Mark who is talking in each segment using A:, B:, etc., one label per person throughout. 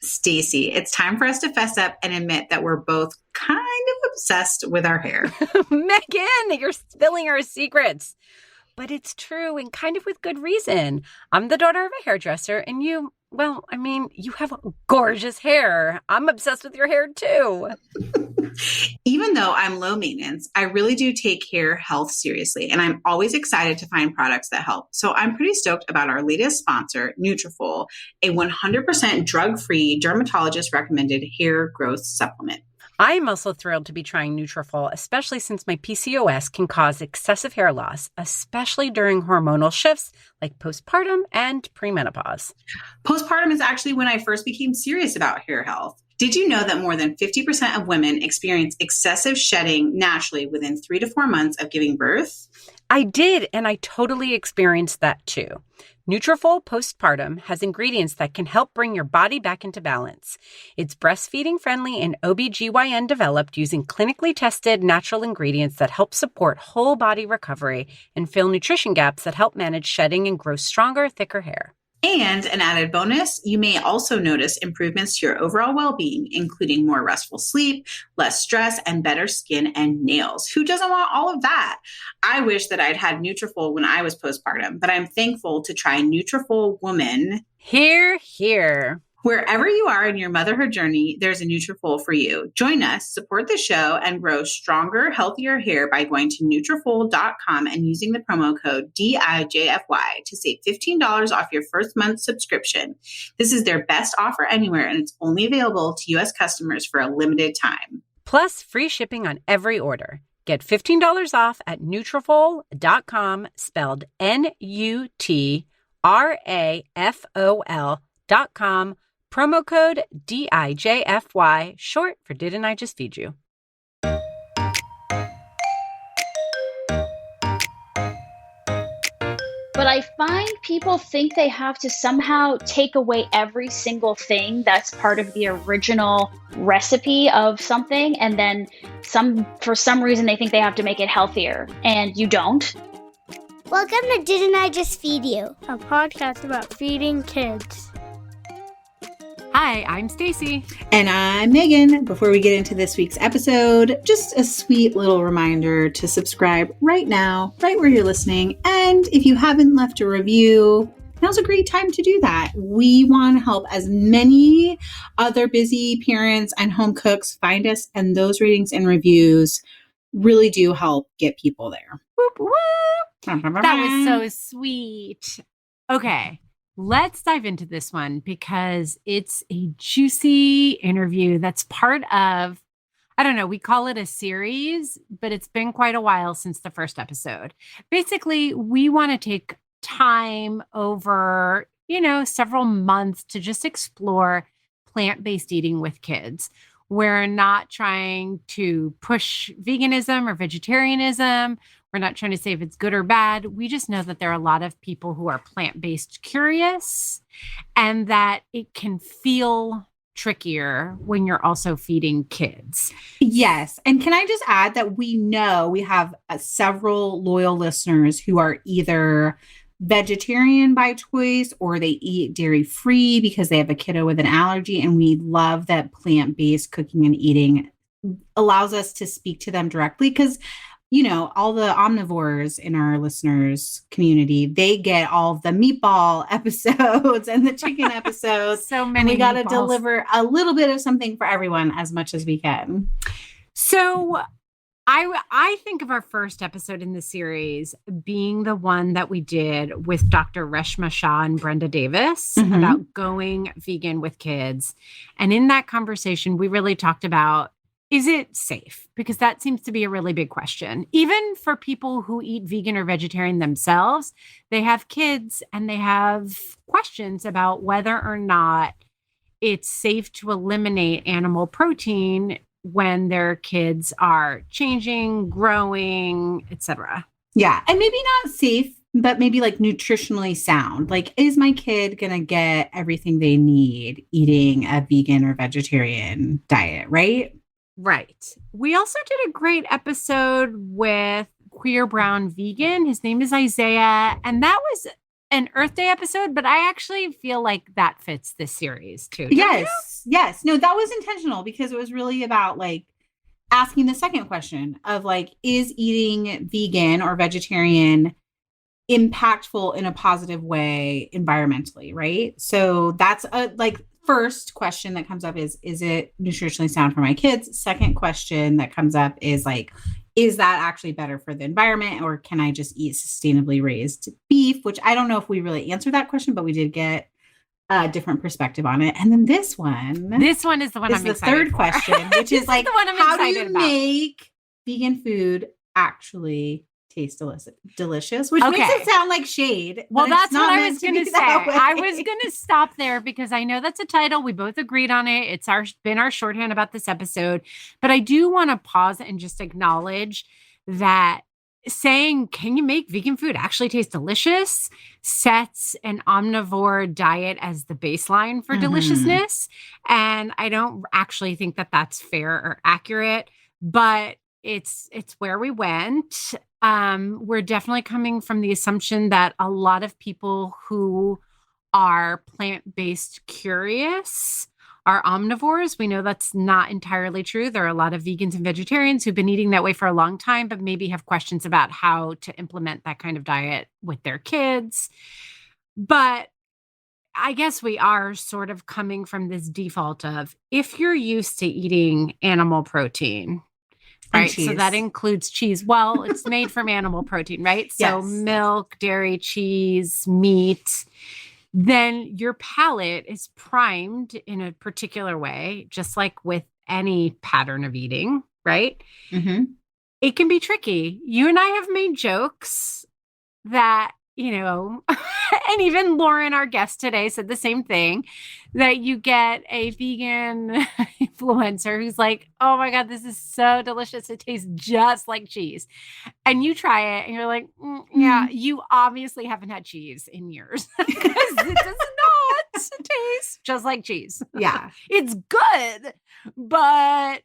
A: Stacy, it's time for us to fess up and admit that we're both kind of obsessed with our hair.
B: Megan, you're spilling our secrets. But it's true and kind of with good reason. I'm the daughter of a hairdresser, and you have gorgeous hair. I'm obsessed with your hair too.
A: Even though I'm low maintenance, I really do take hair health seriously, and I'm always excited to find products that help. So I'm pretty stoked about our latest sponsor, Nutrafol, a 100% drug-free, dermatologist-recommended hair growth supplement.
B: I'm also thrilled to be trying Nutrafol, especially since my PCOS can cause excessive hair loss, especially during hormonal shifts like postpartum and premenopause.
A: Postpartum is actually when I first became serious about hair health. Did you know that more than 50% of women experience excessive shedding naturally within 3 to 4 months of giving birth?
B: I did, and I totally experienced that too. Nutrafol Postpartum has ingredients that can help bring your body back into balance. It's breastfeeding friendly and OBGYN developed using clinically tested natural ingredients that help support whole body recovery and fill nutrition gaps that help manage shedding and grow stronger, thicker hair.
A: And an added bonus, you may also notice improvements to your overall well-being, including more restful sleep, less stress, and better skin and nails. Who doesn't want all of that? I wish that I'd had Nutrafol when I was postpartum, but I'm thankful to try Nutrafol Woman.
B: Hear, hear.
A: Wherever you are in your motherhood journey, there's a Nutrafol for you. Join us, support the show, and grow stronger, healthier hair by going to Nutrafol.com and using the promo code DIJFY to save $15 off your first month subscription. This is their best offer anywhere, and it's only available to U.S. customers for a limited time.
B: Plus, free shipping on every order. Get $15 off at Nutrafol.com, spelled Nutrafol.com. Promo code DIJFY, short for Didn't I Just Feed You?
C: But I find people think they have to somehow take away every single thing that's part of the original recipe of something, and then for some reason they think they have to make it healthier, and you don't.
D: Welcome to Didn't I Just Feed You? A podcast about feeding kids.
B: Hi, I'm Stacy.
A: And I'm Megan. Before we get into this week's episode, just a sweet little reminder to subscribe right now, right where you're listening. And if you haven't left a review, now's a great time to do that. We want to help as many other busy parents and home cooks find us, and those ratings and reviews really do help get people there.
B: Whoop, whoop. That was so sweet. Okay. Let's dive into this one because it's a juicy interview that's part of, I don't know, we call it a series, but it's been quite a while since the first episode. Basically, we want to take time over, several months to just explore plant-based eating with kids. We're not trying to push veganism or vegetarianism. We're not trying to say if it's good or bad. We just know that there are a lot of people who are plant-based curious and that it can feel trickier when you're also feeding kids.
A: Yes. And can I just add that we know we have several loyal listeners who are either vegetarian by choice or they eat dairy-free because they have a kiddo with an allergy. And we love that plant-based cooking and eating allows us to speak to them directly because all the omnivores in our listeners community, they get all the meatball episodes and the chicken episodes.
B: So many.
A: And we got to deliver a little bit of something for everyone as much as we can.
B: So I think of our first episode in the series being the one that we did with Dr. Reshma Shah and Brenda Davis about going vegan with kids. And in that conversation, we really talked about, is it safe? Because that seems to be a really big question. Even for people who eat vegan or vegetarian themselves, they have kids and they have questions about whether or not it's safe to eliminate animal protein when their kids are changing, growing, etc.
A: Yeah. And maybe not safe, but maybe like nutritionally sound. Like, is my kid going to get everything they need eating a vegan or vegetarian diet, right?
B: Right. We also did a great episode with Queer Brown Vegan. His name is Isaiah. And that was an Earth Day episode, but I actually feel like that fits this series too.
A: Yes. Yes. No, that was intentional because it was really about like asking the second question of like, is eating vegan or vegetarian impactful in a positive way environmentally, right? So that's a like first question that comes up is it nutritionally sound for my kids? Second question that comes up is like, is that actually better for the environment, or can I just eat sustainably raised beef? Which I don't know if we really answered that question, but we did get a different perspective on it. And then this one
B: is the one
A: is
B: I'm
A: the
B: excited
A: third
B: for.
A: question, which is like,
B: the one I'm
A: how do
B: excited
A: you
B: about.
A: make vegan food actually taste delicious? Which makes it sound like shade.
B: Well, that's what I was going to say. I was
A: way.
B: going to stop there because I know that's a title. We both agreed on it. It's been our shorthand about this episode. But I do want to pause and just acknowledge that saying, can you make vegan food actually taste delicious, sets an omnivore diet as the baseline for deliciousness. And I don't actually think that that's fair or accurate, but it's where we went. We're definitely coming from the assumption that a lot of people who are plant-based curious are omnivores. We know that's not entirely true. There are a lot of vegans and vegetarians who've been eating that way for a long time, but maybe have questions about how to implement that kind of diet with their kids. But I guess we are sort of coming from this default of if you're used to eating animal protein, right? So that includes cheese. Well, it's made from animal protein, right? So milk, dairy, cheese, meat. Then your palate is primed in a particular way, just like with any pattern of eating, right?
A: Mm-hmm.
B: It can be tricky. You and I have made jokes that, and even Lauren, our guest today, said the same thing, that you get a vegan influencer who's like, oh my God, this is so delicious. It tastes just like cheese. And you try it and you're like, yeah, you obviously haven't had cheese in years because it does not taste just like cheese.
A: Yeah.
B: It's good, but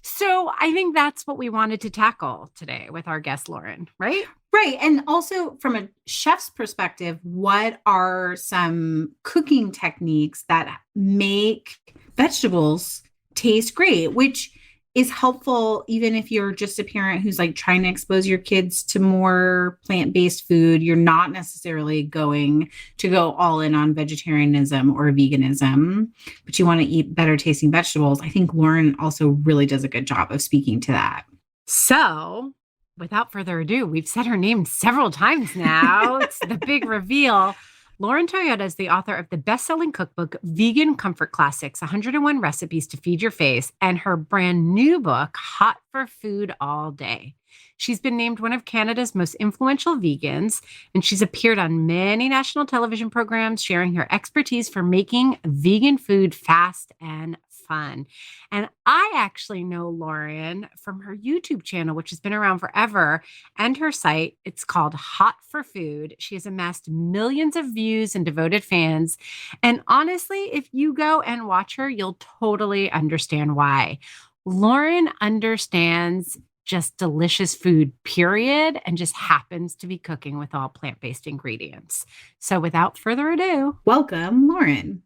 B: so I think that's what we wanted to tackle today with our guest, Lauren, right?
A: Right. And also from a chef's perspective, what are some cooking techniques that make vegetables taste great, which is helpful even if you're just a parent who's like trying to expose your kids to more plant-based food. You're not necessarily going to go all in on vegetarianism or veganism, but you want to eat better tasting vegetables. I think Lauren also really does a good job of speaking to that.
B: So without further ado, we've said her name several times now. It's the big reveal. Lauren Toyota is the author of the best-selling cookbook, Vegan Comfort Classics, 101 Recipes to Feed Your Face, and her brand new book, Hot for Food All Day. She's been named one of Canada's most influential vegans, and she's appeared on many national television programs, sharing her expertise for making vegan food fast and fun. And I actually know Lauren from her YouTube channel, which has been around forever, and her site. It's called Hot for Food. She has amassed millions of views and devoted fans. And honestly, if you go and watch her, you'll totally understand why. Lauren understands just delicious food, period, and just happens to be cooking with all plant-based ingredients. So without further ado,
A: welcome, Lauren.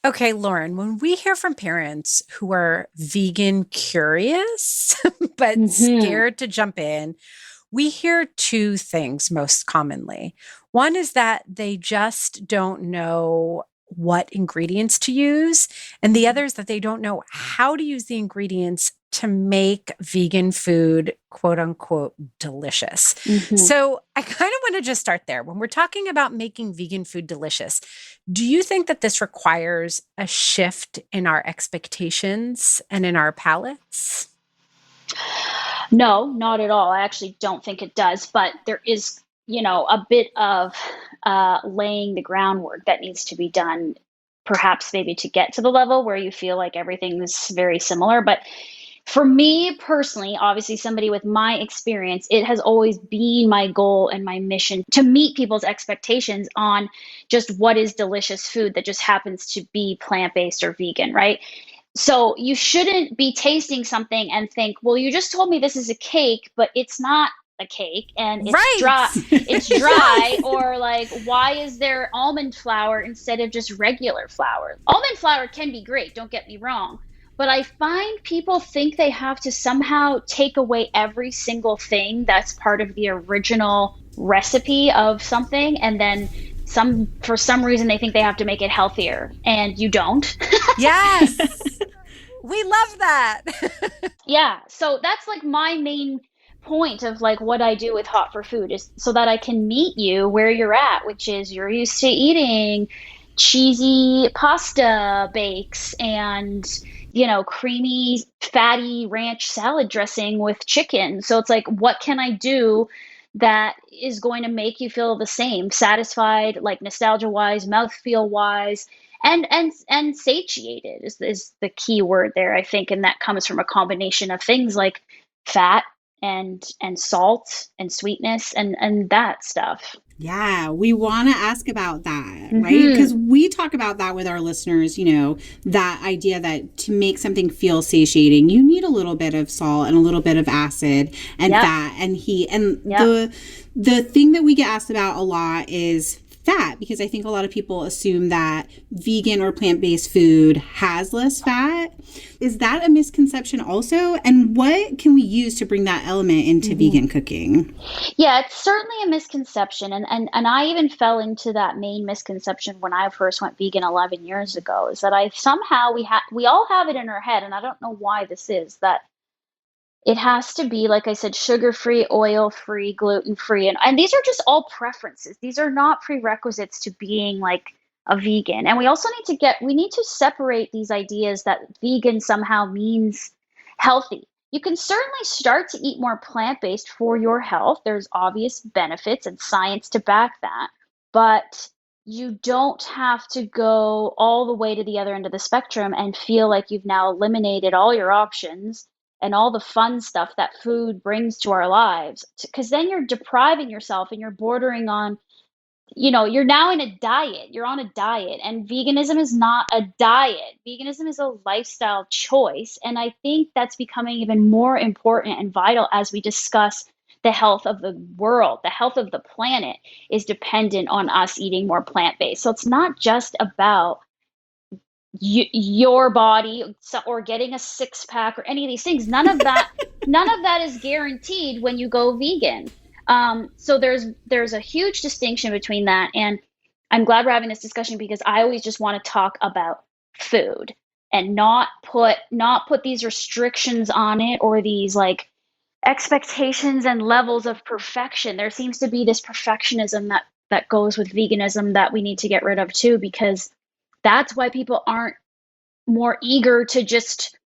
E: Okay, Lauren, when we hear from parents who are vegan curious, but scared to jump in, we hear two things most commonly. One is that they just don't know what ingredients to use. And the other is that they don't know how to use the ingredients to make vegan food, quote unquote, delicious. So I kind of want to just start there. When we're talking about making vegan food delicious, do you think that this requires a shift in our expectations and in our palates?
C: No, not at all. I actually don't think it does, but there is, a bit of laying the groundwork that needs to be done, perhaps maybe to get to the level where you feel like everything is very similar. But for me personally, obviously somebody with my experience, it has always been my goal and my mission to meet people's expectations on just what is delicious food that just happens to be plant-based or vegan, right? So you shouldn't be tasting something and think, well, you just told me this is a cake, but it's not a cake and it's
E: Right.
C: dry, or like, why is there almond flour instead of just regular flour? Almond flour can be great, don't get me wrong, but I find people think they have to somehow take away every single thing that's part of the original recipe of something, and then for some reason they think they have to make it healthier, and you don't.
E: Yes. We love that.
C: Yeah, so that's like my main point of like what I do with Hot for Food, is so that I can meet you where you're at, which is you're used to eating cheesy pasta bakes and, creamy fatty ranch salad dressing with chicken. So it's like, what can I do that is going to make you feel the same, satisfied, like nostalgia wise, mouthfeel wise, and satiated is the key word there, I think, and that comes from a combination of things like fat and salt and sweetness and that stuff.
A: Yeah, we want to ask about that, right? Because we talk about that with our listeners, that idea that to make something feel satiating, you need a little bit of salt and a little bit of acid and fat and heat. And the thing that we get asked about a lot is fat, because I think a lot of people assume that vegan or plant-based food has less fat. Is that a misconception also? And what can we use to bring that element into vegan cooking?
C: Yeah, it's certainly a misconception. And I even fell into that main misconception when I first went vegan 11 years ago, is that we all have it in our head, and I don't know why this is, that it has to be, like I said, sugar-free, oil-free, gluten-free. And these are just all preferences. These are not prerequisites to being like a vegan. And we also need to separate these ideas that vegan somehow means healthy. You can certainly start to eat more plant-based for your health. There's obvious benefits and science to back that. But you don't have to go all the way to the other end of the spectrum and feel like you've now eliminated all your options and all the fun stuff that food brings to our lives, because then you're depriving yourself and you're bordering on, you're now in a diet. You're on a diet, and veganism is not a diet. Veganism is a lifestyle choice. And I think that's becoming even more important and vital as we discuss the health of the world. The health of the planet is dependent on us eating more plant-based. So it's not just about your body or getting a six-pack or any of these things. None of that is guaranteed when you go vegan. So there's a huge distinction between that, and I'm glad we're having this discussion, because I always just want to talk about food and not put these restrictions on it, or these like expectations and levels of perfection. There seems to be this perfectionism that goes with veganism that we need to get rid of too, because that's why people aren't more eager to just,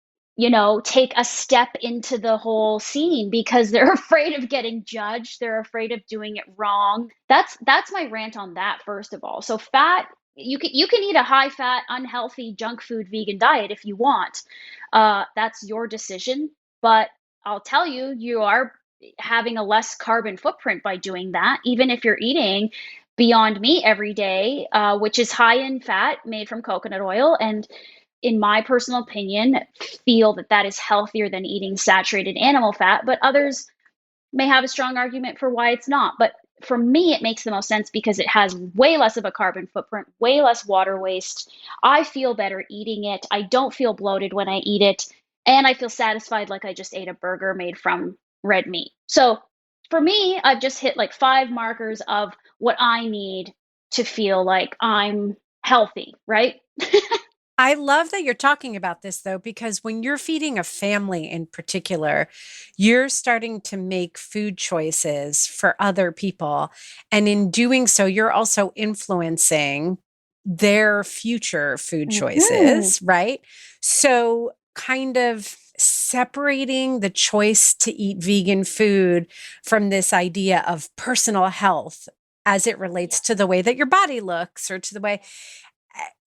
C: take a step into the whole scene, because they're afraid of getting judged. They're afraid of doing it wrong. That's my rant on that, first of all. So fat, you can eat a high fat, unhealthy junk food vegan diet if you want. That's your decision. But I'll tell you, you are having a less carbon footprint by doing that, even if you're eating Beyond Meat every day, which is high in fat, made from coconut oil. And in my personal opinion, feel that is healthier than eating saturated animal fat. But others may have a strong argument for why it's not. But for me, it makes the most sense because it has way less of a carbon footprint, way less water waste. I feel better eating it. I don't feel bloated when I eat it. And I feel satisfied like I just ate a burger made from red meat. So for me, I've just hit like 5 markers of what I need to feel like I'm healthy, right?
E: I love that you're talking about this, though, because when you're feeding a family in particular, you're starting to make food choices for other people. And in doing so, you're also influencing their future food choices, right? So kind of separating the choice to eat vegan food from this idea of personal health as it relates to the way that your body looks, or to the way,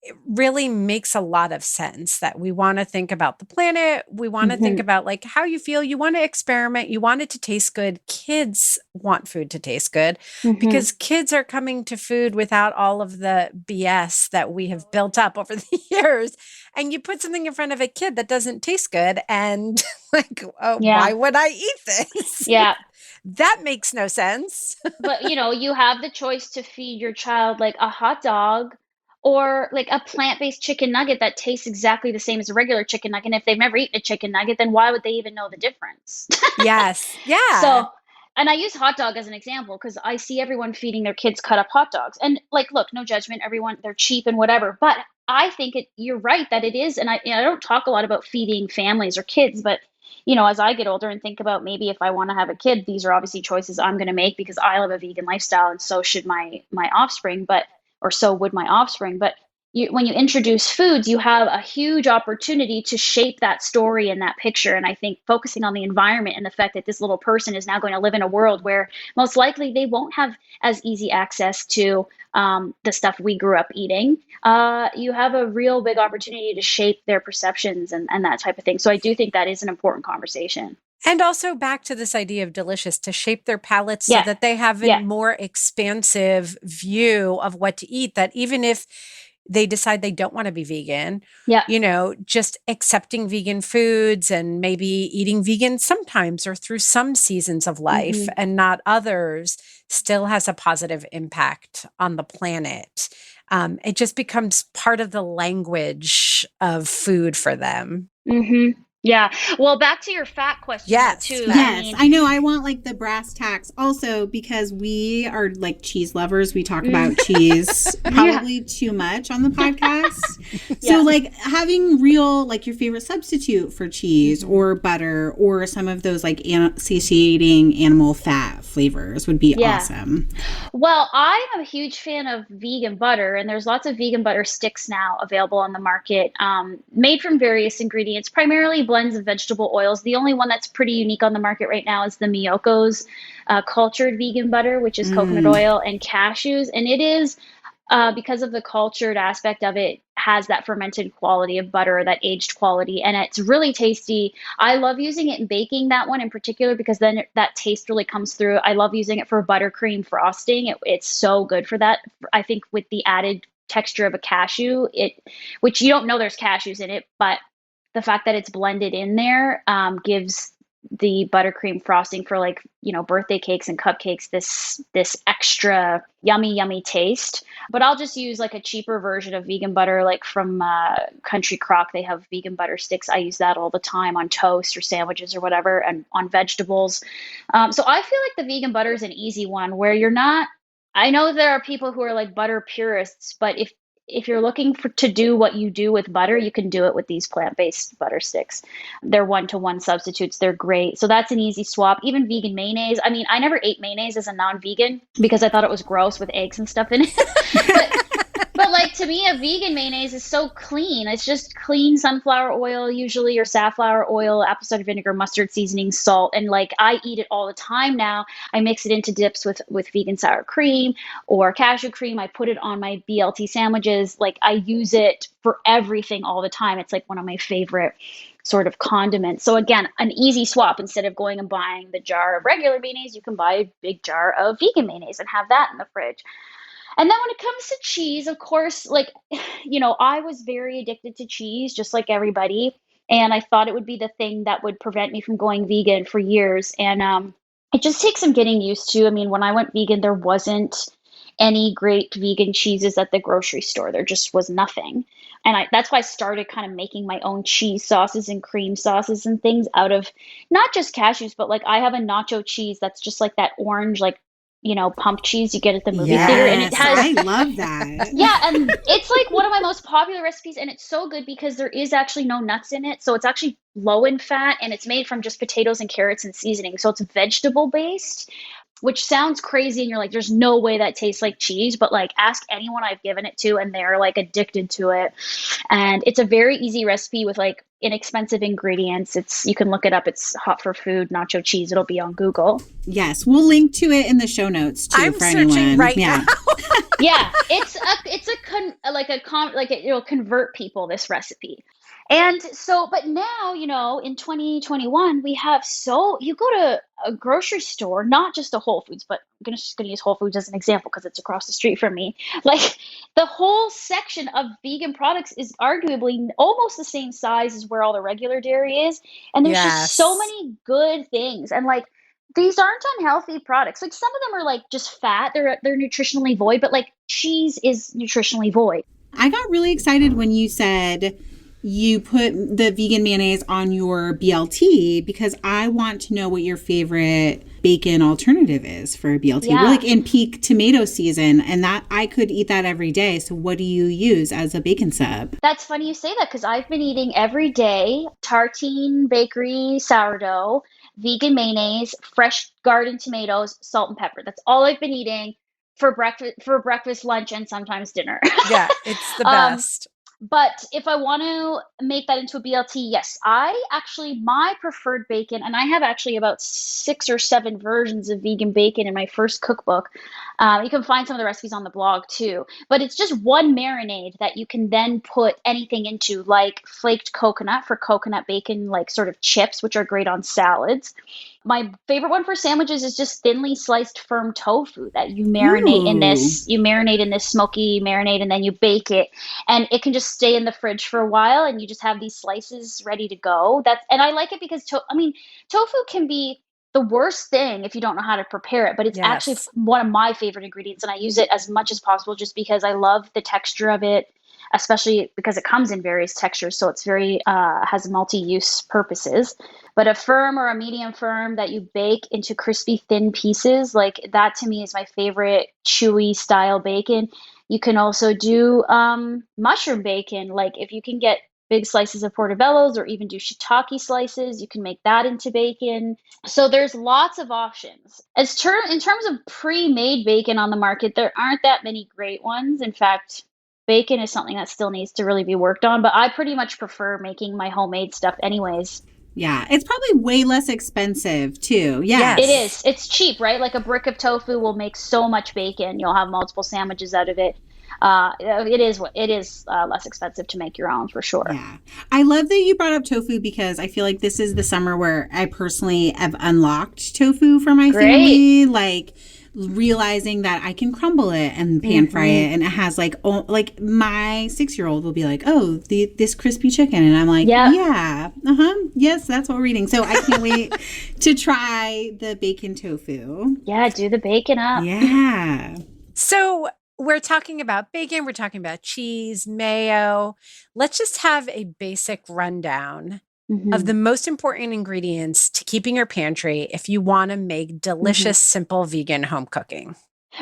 E: it really makes a lot of sense that we want to think about the planet. We want to think about like how you feel. You want to experiment. You want it to taste good. Kids want food to taste good because kids are coming to food without all of the BS that we have built up over the years. And you put something in front of a kid that doesn't taste good, and like, oh, why would I eat this?
C: Yeah.
E: That makes no sense.
C: But you have the choice to feed your child like a hot dog or like a plant-based chicken nugget that tastes exactly the same as a regular chicken nugget. And if they've never eaten a chicken nugget, then why would they even know the difference?
E: Yes. Yeah.
C: So, and I use hot dog as an example because I see everyone feeding their kids cut up hot dogs. And like, look, no judgment, everyone, they're cheap and whatever. But I think you're right that it is. And I don't talk a lot about feeding families or kids, but as I get older and think about maybe if I want to have a kid, these are obviously choices I'm going to make because I live a vegan lifestyle and so should my offspring, or so would my offspring. But when you introduce foods, you have a huge opportunity to shape that story and that picture. And I think focusing on the environment and the fact that this little person is now going to live in a world where most likely they won't have as easy access to the stuff we grew up eating, you have a real big opportunity to shape their perceptions and that type of thing. So I do think that is an important conversation.
E: And also back to this idea of delicious, to shape their palates so
C: Yeah.
E: that they have a
C: Yeah.
E: more expansive view of what to eat, that even if they decide they don't want to be vegan,
C: Yeah.
E: just accepting vegan foods and maybe eating vegan sometimes or through some seasons of life and not others still has a positive impact on the planet. It just becomes part of the language of food for them.
C: Mm-hmm. Yeah. Well, back to your fat question
E: Yes.
C: too.
A: Yes, I know. I want like the brass tacks also because we are like cheese lovers. We talk about cheese probably too much on the podcast. So like having real, like your favorite substitute for cheese or butter or some of those like satiating animal fat flavors would be awesome.
C: Well, I am a huge fan of vegan butter, and there's lots of vegan butter sticks now available on the market, made from various ingredients, primarily blends of vegetable oils. The only one that's pretty unique on the market right now is the Miyoko's cultured vegan butter, which is coconut oil and cashews. And it is, because of the cultured aspect of it, has that fermented quality of butter, that aged quality, and it's really tasty. I love using it in baking, that one in particular, because then that taste really comes through. I love using it for buttercream frosting. It's so good for that. I think with the added texture of a cashew, which you don't know there's cashews in it, but the fact that it's blended in there gives the buttercream frosting for like, birthday cakes and cupcakes, this extra yummy taste. But I'll just use like a cheaper version of vegan butter, like from Country Crock. They have vegan butter sticks. I use that all the time on toast or sandwiches or whatever, and on vegetables. So I feel like the vegan butter is an easy one where you're not, I know there are people who are like butter purists, but if you're looking to do what you do with butter, you can do it with these plant-based butter sticks. They're one-to-one substitutes. They're great. So that's an easy swap. Even vegan mayonnaise. I mean, I never ate mayonnaise as a non-vegan because I thought it was gross with eggs and stuff in it. But like to me, a vegan mayonnaise is so clean. It's just clean sunflower oil usually, or safflower oil, apple cider vinegar, mustard seasoning, salt. And like I eat it all the time now. I mix it into dips with vegan sour cream or cashew cream. I put it on my BLT sandwiches. Like I use it for everything all the time. It's like one of my favorite sort of condiments. So again, an easy swap. Instead of going and buying the jar of regular mayonnaise, you can buy a big jar of vegan mayonnaise and have that in the fridge. And then when it comes to cheese, of course, like, I was very addicted to cheese, just like everybody. And I thought it would be the thing that would prevent me from going vegan for years. And it just takes some getting used to. I mean, when I went vegan, there wasn't any great vegan cheeses at the grocery store. There just was nothing. And that's why I started kind of making my own cheese sauces and cream sauces and things out of not just cashews, but like I have a nacho cheese that's just like that orange, like, pump cheese you get at the movie theater. And it has,
A: I love that.
C: yeah, and it's like one of my most popular recipes, and it's so good because there is actually no nuts in it. So it's actually low in fat, and it's made from just potatoes and carrots and seasoning. So it's vegetable based, which sounds crazy. And you're like, there's no way that tastes like cheese, but like ask anyone I've given it to and they're like addicted to it. And it's a very easy recipe with like inexpensive ingredients. You can look it up. It's Hot for Food nacho cheese. It'll be on Google.
A: Yes, we'll link to it in the show notes too.
E: I'm
A: for
E: searching
A: anyone.
E: right now.
C: Yeah, it'll convert people, this recipe. And so, but now, in 2021, you go to a grocery store, not just a Whole Foods, but I'm just going to use Whole Foods as an example because it's across the street from me. Like the whole section of vegan products is arguably almost the same size as where all the regular dairy is. And there's just so many good things. And like these aren't unhealthy products. Like some of them are like just fat. They're nutritionally void, but like cheese is nutritionally void.
A: I got really excited when you said you put the vegan mayonnaise on your BLT because I want to know what your favorite bacon alternative is for a BLT.
C: Yeah.
A: We're like in peak tomato season, and that I could eat that every day. So what do you use as a bacon sub?
C: That's funny you say that because I've been eating every day tartine bakery sourdough, vegan mayonnaise, fresh garden tomatoes, salt and pepper. That's all I've been eating for breakfast, lunch, and sometimes dinner.
E: Yeah, it's the
C: Um,
E: best.
C: But if I want to make that into a BLT, yes, my preferred bacon, and I have actually about 6 or 7 versions of vegan bacon in my first cookbook. You can find some of the recipes on the blog too. But it's just one marinade that you can then put anything into, like flaked coconut for coconut bacon, like sort of chips, which are great on salads. My favorite one for sandwiches is just thinly sliced firm tofu that you marinate in
A: Ooh.
C: this smoky marinade, and then you bake it, and it can just stay in the fridge for a while, and you just have these slices ready to go. And I like it because tofu can be the worst thing if you don't know how to prepare it, but it's actually
E: Yes.
C: one of my favorite ingredients, and I use it as much as possible just because I love the texture of it, especially because it comes in various textures, so it's very has multi-use purposes. But a firm or a medium firm that you bake into crispy thin pieces, like that to me is my favorite chewy style bacon. You can also do mushroom bacon. Like if you can get big slices of portobellos or even do shiitake slices, you can make that into bacon. So there's lots of options. In terms of pre-made bacon on the market, there aren't that many great ones. In fact, bacon is something that still needs to really be worked on, but I pretty much prefer making my homemade stuff anyways.
A: Yeah, it's probably way less expensive too. Yeah.
C: It
E: Yes.
C: is. It's cheap, right? Like a brick of tofu will make so much bacon. You'll have multiple sandwiches out of it. It is less expensive to make your own for sure.
A: Yeah. I love that you brought up tofu because I feel like this is the summer where I personally have unlocked tofu for my
C: Great.
A: family. Like realizing that I can crumble it and pan fry it, and it has like my 6-year-old will be like, "Oh, this crispy chicken," and I'm like,
C: Yeah.
A: "Yeah, yes, that's what we're eating." So I can't wait to try the bacon tofu.
C: Yeah, do the bacon up.
A: Yeah.
E: So we're talking about bacon, we're talking about cheese, mayo. Let's just have a basic rundown of the most important ingredients to keep in your pantry if you want to make delicious, simple vegan home cooking.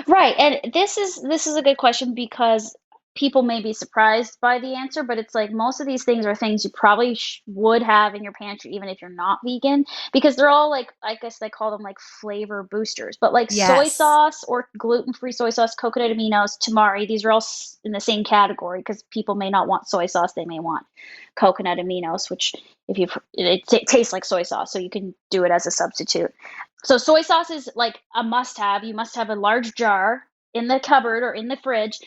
C: Right. And this is a good question because people may be surprised by the answer, but it's like most of these things are things you probably would have in your pantry even if you're not vegan, because they're all like, I guess they call them like flavor boosters, but like soy
E: Yes.
C: sauce or gluten-free soy sauce, coconut aminos, tamari, these are all in the same category because people may not want soy sauce, they may want coconut aminos, which it tastes like soy sauce, so you can do it as a substitute. So soy sauce is like a must-have. You must have a large jar in the cupboard or in the fridge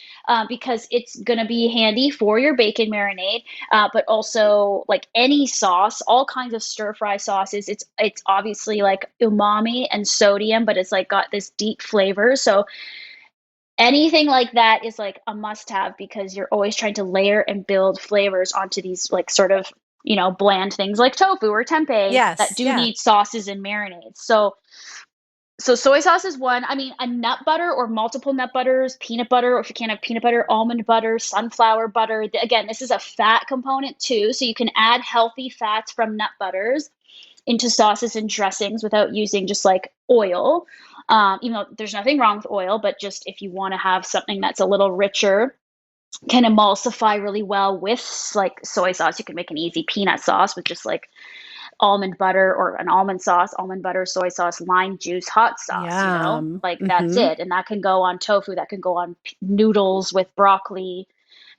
C: because it's going to be handy for your bacon marinade, but also like any sauce, all kinds of stir-fry sauces. It's obviously like umami and sodium, but it's like got this deep flavor. So anything like that is like a must-have because you're always trying to layer and build flavors onto these like sort of bland things like tofu or tempeh
E: Yes,
C: that do
E: yeah.
C: need sauces and marinades. So soy sauce is one. I mean, a nut butter or multiple nut butters, peanut butter, or if you can't have peanut butter, almond butter, sunflower butter. Again, this is a fat component too, so you can add healthy fats from nut butters into sauces and dressings without using just like oil. Even though there's nothing wrong with oil, but just if you want to have something that's a little richer, can emulsify really well with like soy sauce. You can make an easy peanut sauce with just like almond butter or an almond sauce, almond butter, soy sauce, lime juice, hot sauce,
E: Yum.
C: like that's it. And that can go on tofu, that can go on noodles with broccoli,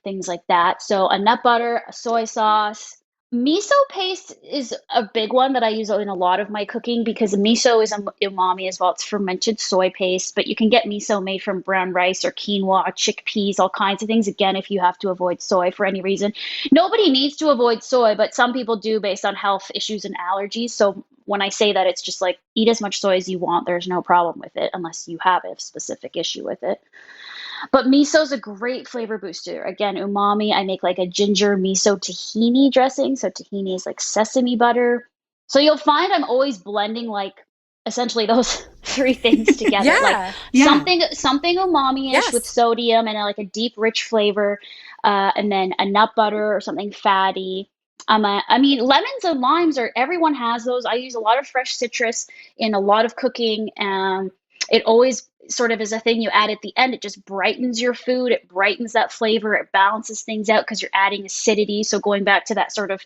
C: things like that. So a nut butter, a soy sauce. Miso paste is a big one that I use in a lot of my cooking because miso is umami as well. It's fermented soy paste, but you can get miso made from brown rice or quinoa, chickpeas, all kinds of things. Again, if you have to avoid soy for any reason. Nobody needs to avoid soy, but some people do based on health issues and allergies. So when I say that, it's just like eat as much soy as you want. There's no problem with it unless you have a specific issue with it. But miso is a great flavor booster. Again, umami. I make like a ginger miso tahini dressing. So tahini is like sesame butter. So you'll find I'm always blending like essentially those three things together. Like something umami-ish with sodium and like a deep, rich flavor, and then a nut butter or something fatty. I mean, lemons and limes everyone has those. I use a lot of fresh citrus in a lot of cooking. It always sort of is a thing you add at the end. It just brightens your food. It brightens that flavor. It balances things out because you're adding acidity. So going back to that sort of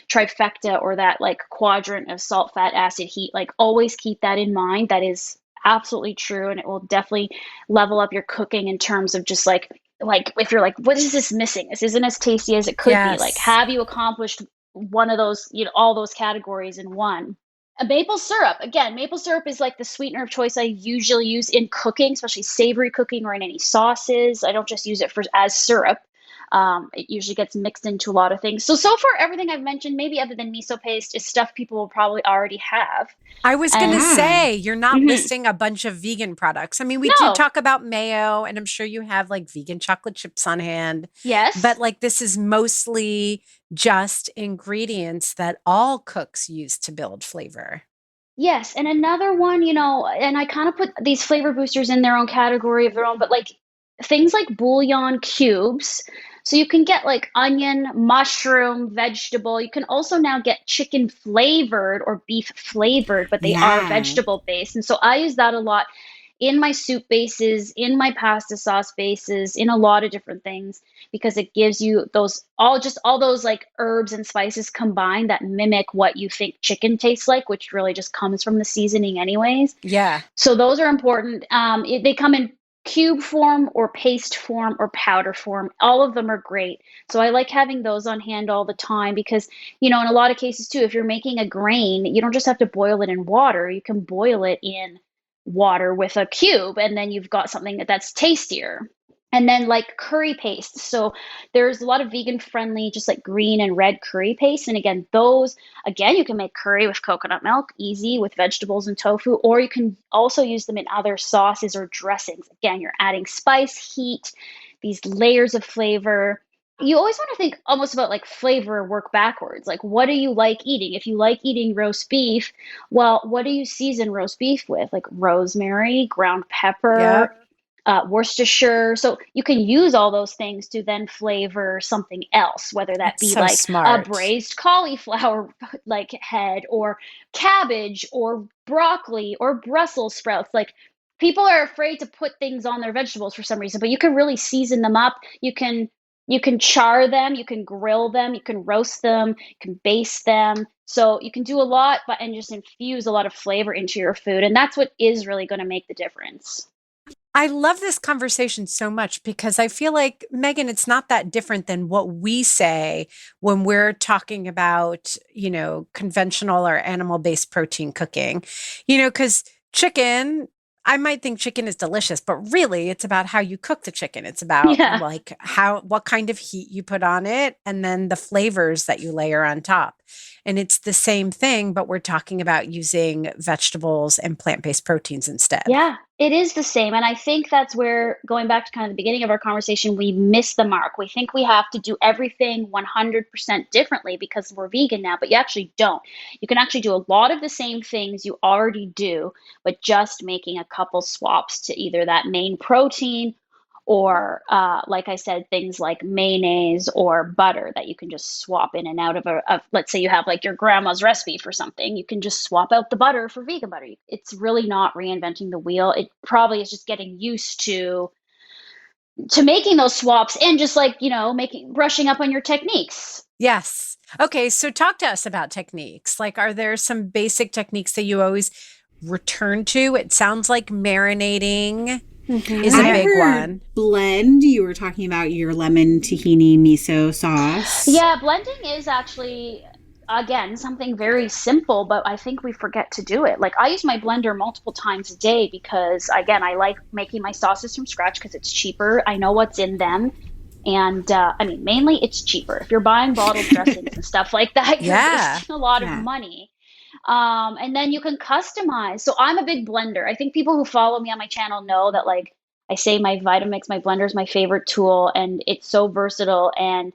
C: trifecta or that like quadrant of salt, fat, acid, heat, like always keep that in mind. That is absolutely true. And it will definitely level up your cooking in terms of just like if you're like, what is this missing? This isn't as tasty as it could be. Like, have you accomplished one of those, all those categories in one? A maple syrup. Again, maple syrup is like the sweetener of choice I usually use in cooking, especially savory cooking or in any sauces. I don't just use it as syrup. It usually gets mixed into a lot of things. So far, everything I've mentioned, maybe other than miso paste, is stuff people will probably already have.
E: I was going to say, you're not listing a bunch of vegan products. I mean, we do talk about mayo, and I'm sure you have like vegan chocolate chips on hand.
C: Yes.
E: But like this is mostly just ingredients that all cooks use to build flavor.
C: Yes. And another one, and I kind of put these flavor boosters in their own category of their own, but like things like bouillon cubes. So you can get like onion, mushroom, vegetable. You can also now get chicken flavored or beef flavored, but they are vegetable based. And so I use that a lot in my soup bases, in my pasta sauce bases, in a lot of different things, because it gives you all those like herbs and spices combined that mimic what you think chicken tastes like, which really just comes from the seasoning anyways.
E: Yeah.
C: So those are important. They come in cube form or paste form or powder form. All of them are great. So I like having those on hand all the time because, in a lot of cases too, if you're making a grain, you don't just have to boil it in water. You can boil it in water with a cube, and then you've got something that's tastier. And then like curry paste. So there's a lot of vegan friendly, just like green and red curry paste. And again, you can make curry with coconut milk, easy with vegetables and tofu, or you can also use them in other sauces or dressings. Again, you're adding spice, heat, these layers of flavor. You always want to think almost about like flavor, work backwards. Like, what do you like eating? If you like eating roast beef, well, what do you season roast beef with? Like rosemary, ground pepper, Worcestershire. So you can use all those things to then flavor something else, whether that be like a braised cauliflower like head or cabbage or broccoli or Brussels sprouts. Like people are afraid to put things on their vegetables for some reason, but you can really season them up. You can char them, you can grill them, you can roast them, you can baste them. So you can do a lot, and just infuse a lot of flavor into your food. And that's what is really going to make the difference.
E: I love this conversation so much because I feel like, Megan, it's not that different than what we say when we're talking about, conventional or animal-based protein cooking, because chicken, I might think chicken is delicious, but really it's about how you cook the chicken. It's about like what kind of heat you put on it and then the flavors that you layer on top. And it's the same thing, but we're talking about using vegetables and plant-based proteins instead.
C: Yeah, it is the same. And I think that's where, going back to kind of the beginning of our conversation, we miss the mark. We think we have to do everything 100% differently because we're vegan now, but you actually don't. You can actually do a lot of the same things you already do, but just making a couple swaps to either that main protein or, like I said, things like mayonnaise or butter that you can just swap in and out of let's say you have like your grandma's recipe for something, you can just swap out the butter for vegan butter. It's really not reinventing the wheel. It probably is just getting used to making those swaps and just like, brushing up on your techniques.
E: Yes. Okay. So talk to us about techniques. Like, are there some basic techniques that you always return to? It sounds like marinating is a big one.
A: Blend. You were talking about your lemon tahini miso sauce.
C: Yeah, blending is actually, again, something very simple, but I think we forget to do it. Like I use my blender multiple times a day because, again, I like making my sauces from scratch because it's cheaper. I know what's in them. And mainly it's cheaper. If you're buying bottled dressings and stuff like that, you're wasting a lot of money. And then you can customize. So I'm a big blender. I think people who follow me on my channel know that, like I say, my Vitamix, my blender is my favorite tool, and it's so versatile. And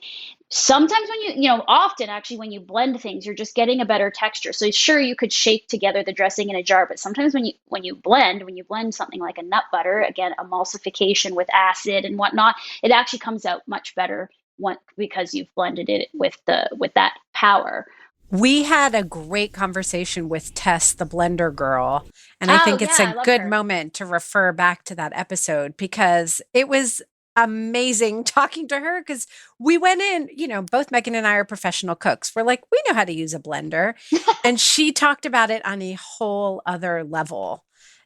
C: Sometimes when often actually when you blend things, you're just getting a better texture. So sure, you could shake together the dressing in a jar, but sometimes when you blend something like a nut butter, again, emulsification with acid and whatnot, it actually comes out much better because you've blended it with that power.
E: We had a great conversation with Tess, the blender girl, and I
C: Oh
E: think
C: yeah,
E: it's
C: I
E: a
C: love
E: good
C: her.
E: moment to refer back to that episode because it was amazing talking to her because we went in, both Megan and I are professional cooks. We're like, we know how to use a blender. And she talked about it on a whole other level,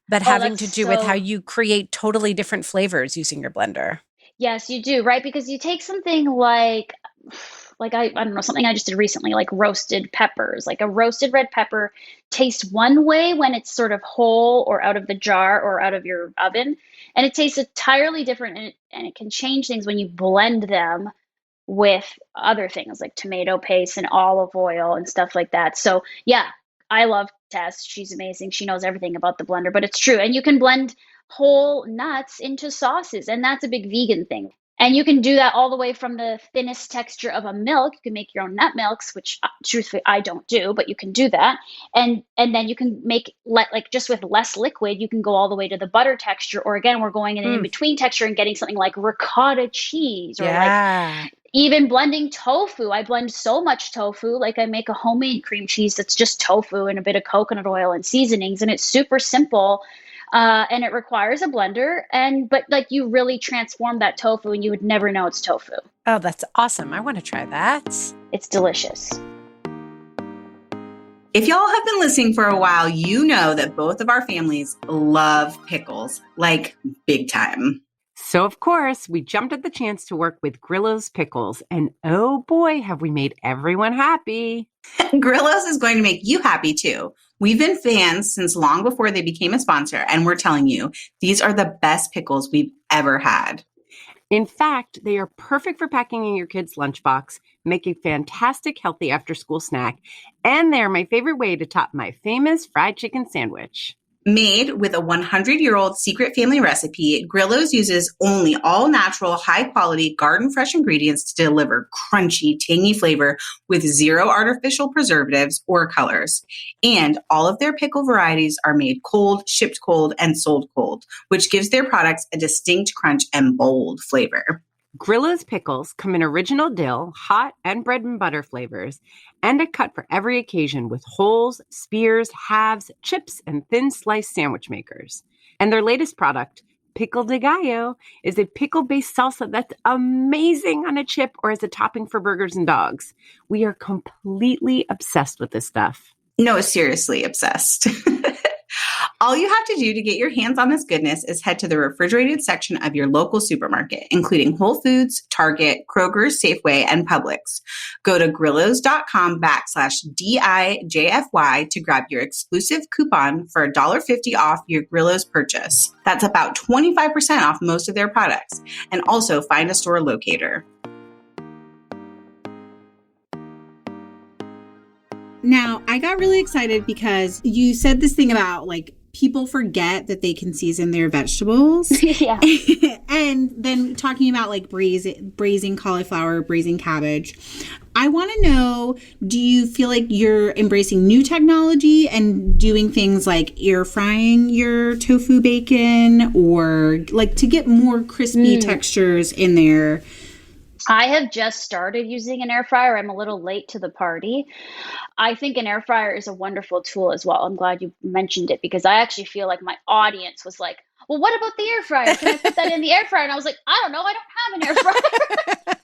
E: but
C: Oh,
E: having
C: that's
E: to do with how
C: so.
E: you create totally different flavors using your blender.
C: Yes, you do, right? Because you take something like I don't know, something I just did recently, like roasted peppers. Like a roasted red pepper tastes one way when it's sort of whole or out of the jar or out of your oven, and it tastes entirely different, and it can change things when you blend them with other things like tomato paste and olive oil and stuff like that. So yeah, I love Tess. She's amazing. She knows everything about the blender, but it's true. And you can blend whole nuts into sauces, and that's a big vegan thing. And you can do that all the way from the thinnest texture of a milk. You can make your own nut milks, which truthfully I don't do, but you can do that. And then you can make like just with less liquid, you can go all the way to the butter texture. Or again, we're going in an in-between texture and getting something like ricotta cheese or like
E: Yeah.
C: even blending tofu. I blend so much tofu. Like I make a homemade cream cheese that's just tofu and a bit of coconut oil and seasonings, and it's super simple. And it requires a blender, but like you really transform that tofu and you would never know it's tofu.
E: Oh, that's awesome. I want to try that.
C: It's delicious.
A: If y'all have been listening for a while, you know that both of our families love pickles, like big time.
B: So, of course, we jumped at the chance to work with Grillo's Pickles, and oh boy, have we made everyone happy.
A: Grillo's is going to make you happy too. We've been fans since long before they became a sponsor, and we're telling you, these are the best pickles we've ever had.
B: In fact, they are perfect for packing in your kid's lunchbox, make a fantastic healthy after-school snack, and they're my favorite way to top my famous fried chicken sandwich.
A: Made with a 100-year-old secret family recipe, Grillo's uses only all-natural, high-quality, garden-fresh ingredients to deliver crunchy, tangy flavor with zero artificial preservatives or colors. And all of their pickle varieties are made cold, shipped cold, and sold cold, which gives their products a distinct crunch and bold flavor.
B: Grillo's pickles come in original dill, hot, and bread and butter flavors, and a cut for every occasion with holes, spears, halves, chips, and thin sliced sandwich makers. And their latest product, Pickle de Gallo, is a pickle-based salsa that's amazing on a chip or as a topping for burgers and dogs. We are completely obsessed with this stuff.
A: No, seriously, obsessed. All you have to do to get your hands on this goodness is head to the refrigerated section of your local supermarket, including Whole Foods, Target, Kroger, Safeway, and Publix. Go to grillos.com/DIJFY to grab your exclusive coupon for $1.50 off your Grillos purchase. That's about 25% off most of their products. And also find a store locator. Now, I got really excited because you said this thing about like people forget that they can season their vegetables.
C: Yeah.
A: And then talking about like braising cauliflower, braising cabbage. I want to know, do you feel like you're embracing new technology and doing things like air frying your tofu bacon or like to get more crispy textures in there?
C: I have just started using an air fryer. I'm a little late to the party. I think an air fryer is a wonderful tool as well. I'm glad you mentioned it because I actually feel like my audience was like, well, what about the air fryer? Can I put that in the air fryer? And I was like, I don't know. I don't have an air fryer.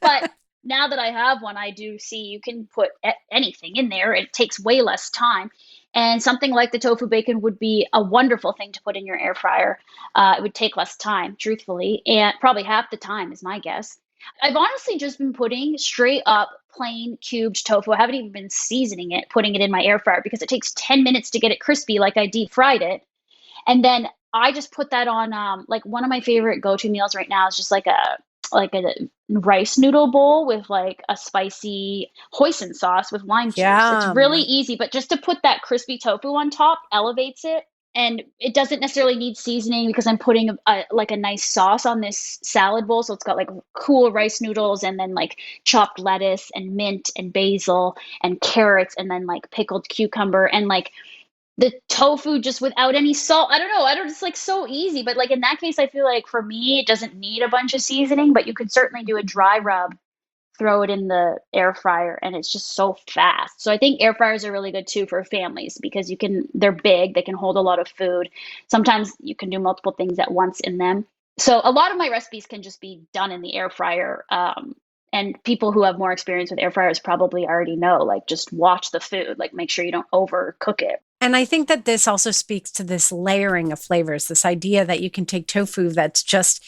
C: But now that I have one, I do see you can put anything in there. It takes way less time. And something like the tofu bacon would be a wonderful thing to put in your air fryer. It would take less time, truthfully, and probably half the time is my guess. I've honestly just been putting straight up plain cubed tofu. I haven't even been seasoning it, putting it in my air fryer because it takes 10 minutes to get it crispy like I deep fried it. And then I just put that on like one of my favorite go-to meals right now is just like a rice noodle bowl with like a spicy hoisin sauce with lime juice.
E: Yum.
C: It's really easy, but just to put that crispy tofu on top elevates it. and it doesn't necessarily need seasoning because I'm putting a nice sauce on this salad bowl. So it's got like cool rice noodles and then like chopped lettuce and mint and basil and carrots and then like pickled cucumber and like the tofu just without any salt. I don't know. It's like so easy. But like in that case, I feel like for me, it doesn't need a bunch of seasoning, but you could certainly do a dry rub, throw it in the air fryer, and it's just so fast. So I think air fryers are really good too for families because they're big, they can hold a lot of food. Sometimes you can do multiple things at once in them. So a lot of my recipes can just be done in the air fryer. And people who have more experience with air fryers probably already know, like, just watch the food, like make sure you don't overcook it.
E: And I think that this also speaks to this layering of flavors, this idea that you can take tofu that's just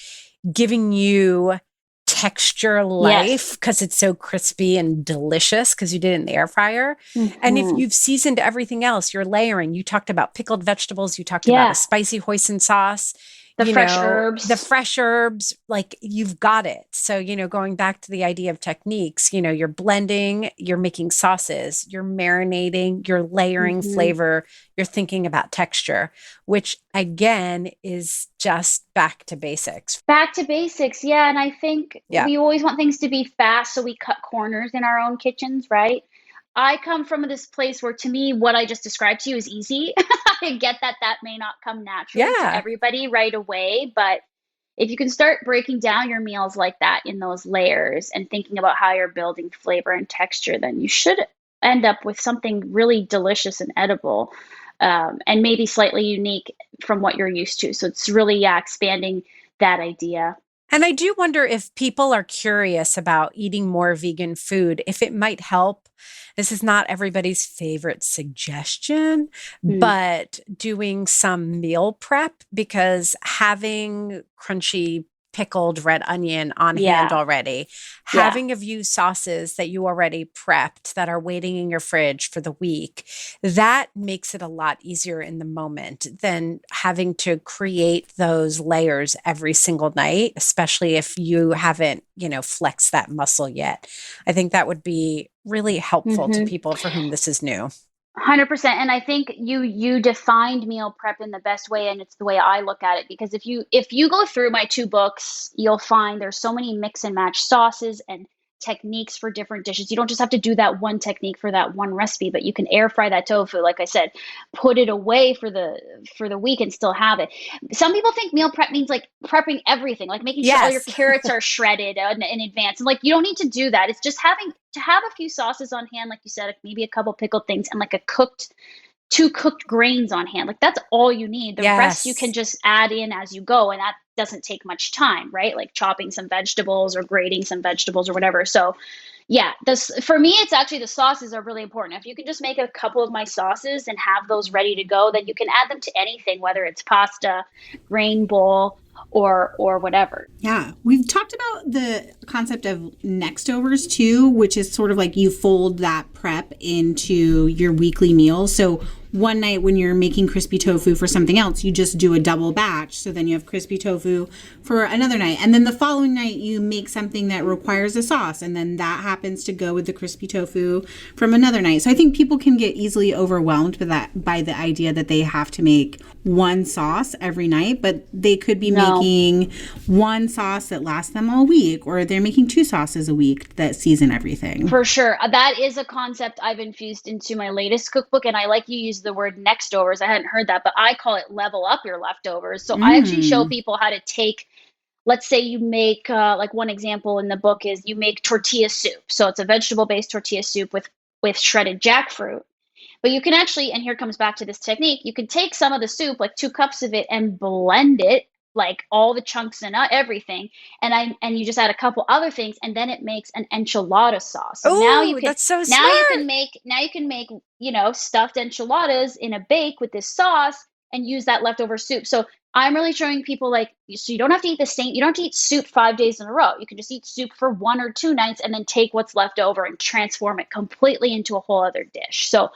E: giving you texture life because it's so crispy and delicious because you did it in the air fryer. And if you've seasoned everything else, you're layering. You talked about pickled vegetables. You talked about a spicy hoisin sauce.
C: The fresh herbs,
E: like you've got it. So, going back to the idea of techniques, you're blending, you're making sauces, you're marinating, you're layering flavor, you're thinking about texture, which again is just back to basics.
C: Back to basics. Yeah. And I think we always want things to be fast. So we cut corners in our own kitchens, right? I come from this place where, to me, what I just described to you is easy. I get that may not come naturally to everybody right away, but if you can start breaking down your meals like that in those layers and thinking about how you're building flavor and texture, then you should end up with something really delicious and edible, and maybe slightly unique from what you're used to. So it's really, expanding that idea.
E: And I do wonder if people are curious about eating more vegan food, if it might help. This is not everybody's favorite suggestion, but doing some meal prep, because having crunchy pickled red onion on hand already, having a few sauces that you already prepped that are waiting in your fridge for the week, that makes it a lot easier in the moment than having to create those layers every single night, especially if you haven't, flexed that muscle yet. I think that would be really helpful to people for whom this is new.
C: 100%. And I think you defined meal prep in the best way, and it's the way I look at it, because if you go through my 2 books, you'll find there's so many mix and match sauces and techniques for different dishes. You don't just have to do that one technique for that one recipe, but you can air fry that tofu, like I said, put it away for the week and still have it. Some people think meal prep means like prepping everything, like making sure all your carrots are shredded in advance. And like, you don't need to do that. It's just having to have a few sauces on hand, like you said, maybe a couple pickled things and like 2 cooked grains on hand. Like, that's all you need. The rest you can just add in as you go. And that doesn't take much time, right? Like chopping some vegetables or grating some vegetables or whatever. So for me, it's actually the sauces are really important. If you can just make a couple of my sauces and have those ready to go, then you can add them to anything, whether it's pasta, grain bowl, or whatever.
A: Yeah. We've talked about the concept of nextovers too, which is sort of like you fold that prep into your weekly meal. So one night when you're making crispy tofu for something else, you just do a double batch. So then you have crispy tofu for another night. And then the following night you make something that requires a sauce. And then that happens to go with the crispy tofu from another night. So I think people can get easily overwhelmed by the idea that they have to make one sauce every night, but they could be making one sauce that lasts them all week, or they're making 2 sauces a week that season everything.
C: For sure. That is a concept I've infused into my latest cookbook. And I like you use the word nextovers. I hadn't heard that, but I call it level up your leftovers. So I actually show people how to take, let's say you make, like one example in the book is you make tortilla soup. So it's a vegetable-based tortilla soup with shredded jackfruit. But you can actually, and here comes back to this technique, you can take some of the soup, like 2 cups of it, and blend it, like all the chunks and everything, and you just add a couple other things, and then it makes an enchilada sauce. So
E: that's so smart.
C: Now you can make stuffed enchiladas in a bake with this sauce and use that leftover soup. So I'm really showing people, like, so you don't have to eat you don't have to eat soup 5 days in a row. You can just eat soup for 1 or 2 nights and then take what's left over and transform it completely into a whole other dish. So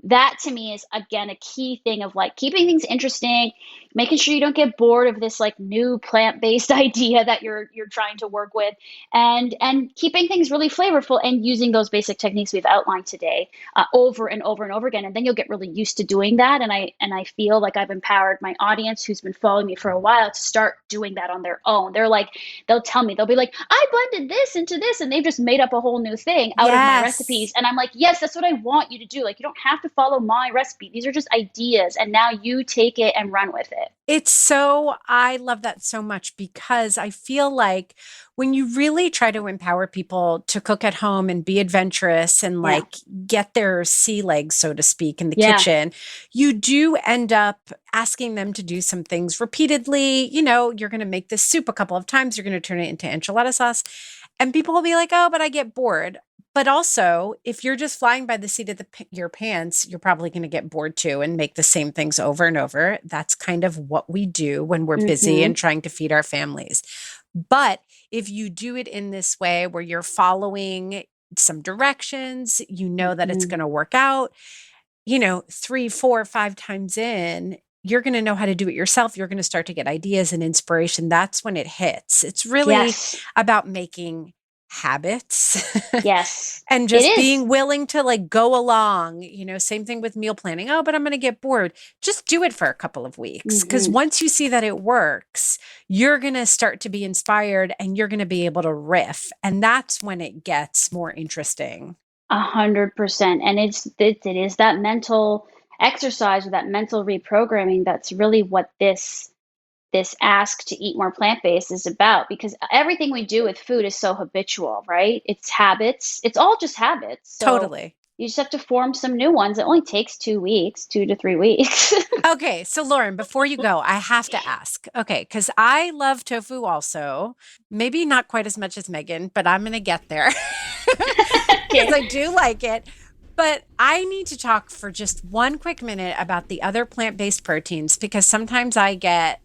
C: that to me is, again, a key thing of like keeping things interesting, making sure you don't get bored of this like new plant-based idea that you're trying to work with, and keeping things really flavorful and using those basic techniques we've outlined today over and over and over again. And then you'll get really used to doing that. And I feel like I've empowered my audience who's been following me for a while to start doing that on their own. They're like, they'll tell me, they'll be like, I blended this into this, and they've just made up a whole new thing out of my recipes. And I'm like, yes, that's what I want you to do. Like, you don't have to follow my recipe. These are just ideas. And now you take it and run with it.
E: I love that so much, because I feel like when you really try to empower people to cook at home and be adventurous and like get their sea legs, so to speak, in the kitchen, you do end up asking them to do some things repeatedly. You know, you're going to make this soup a couple of times, you're going to turn it into enchilada sauce, and people will be like, oh, but I get bored. But also, if you're just flying by the seat of your pants, you're probably going to get bored too and make the same things over and over. That's kind of what we do when we're busy and trying to feed our families. But if you do it in this way where you're following some directions, you know that it's going to work out, 3, 4, 5 times in, you're going to know how to do it yourself. You're going to start to get ideas and inspiration. That's when it hits. It's really about making habits.
C: Yes.
E: And just being willing to like go along, same thing with meal planning. Oh, but I'm going to get bored. Just do it for a couple of weeks. Because once you see that it works, you're going to start to be inspired and you're going to be able to riff. And that's when it gets more interesting.
C: 100%. And it is that mental exercise or that mental reprogramming that's really what this ask to eat more plant-based is about, because everything we do with food is so habitual, right? It's habits. It's all just habits. So
E: totally.
C: You just have to form some new ones. It only takes 2 weeks, 2 to 3 weeks.
E: Okay. So Lauren, before you go, I have to ask, okay, because I love tofu also, maybe not quite as much as Megan, but I'm going to get there because I do like it. But I need to talk for just one quick minute about the other plant-based proteins, because sometimes I get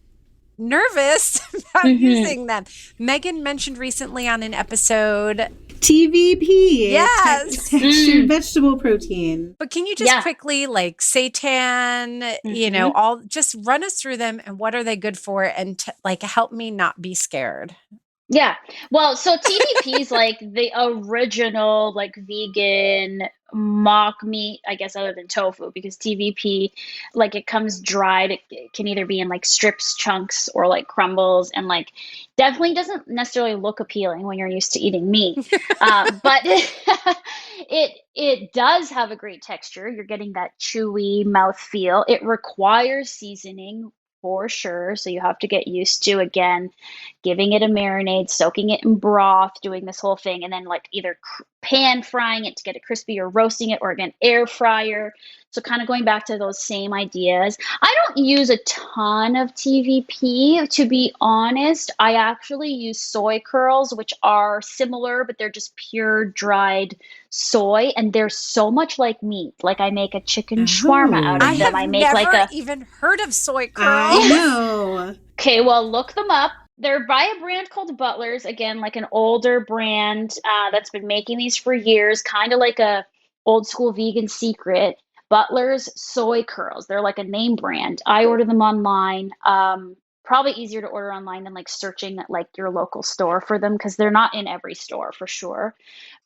E: nervous about using them. Megan mentioned recently on an episode
A: TVP.
E: Yes.
A: Textured vegetable protein.
E: But can you just quickly, like seitan, all just run us through them and what are they good for, and help me not be scared.
C: Yeah. Well, so TVP is like the original like vegan mock meat, I guess, other than tofu, because TVP, like, it comes dried. It can either be in like strips, chunks, or like crumbles, and like definitely doesn't necessarily look appealing when you're used to eating meat. But it does have a great texture. You're getting that chewy mouth feel. It requires seasoning for sure. So you have to get used to, again, giving it a marinade, soaking it in broth, doing this whole thing, and then like either pan frying it to get it crispy, or roasting it, or again, air fryer. So kind of going back to those same ideas. I don't use a ton of TVP, to be honest. I actually use Soy Curls, which are similar, but they're just pure dried soy, and they're so much like meat. Like, I make a chicken shawarma out of them. I make
E: never even heard of Soy Curls.
A: I know.
C: Okay, well, look them up. They're by a brand called Butler's, again, like an older brand that's been making these for years, kind of like a old school vegan secret. Butler's Soy Curls. They're like a name brand. I order them online. Probably easier to order online than like searching at like your local store for them, because they're not in every store for sure.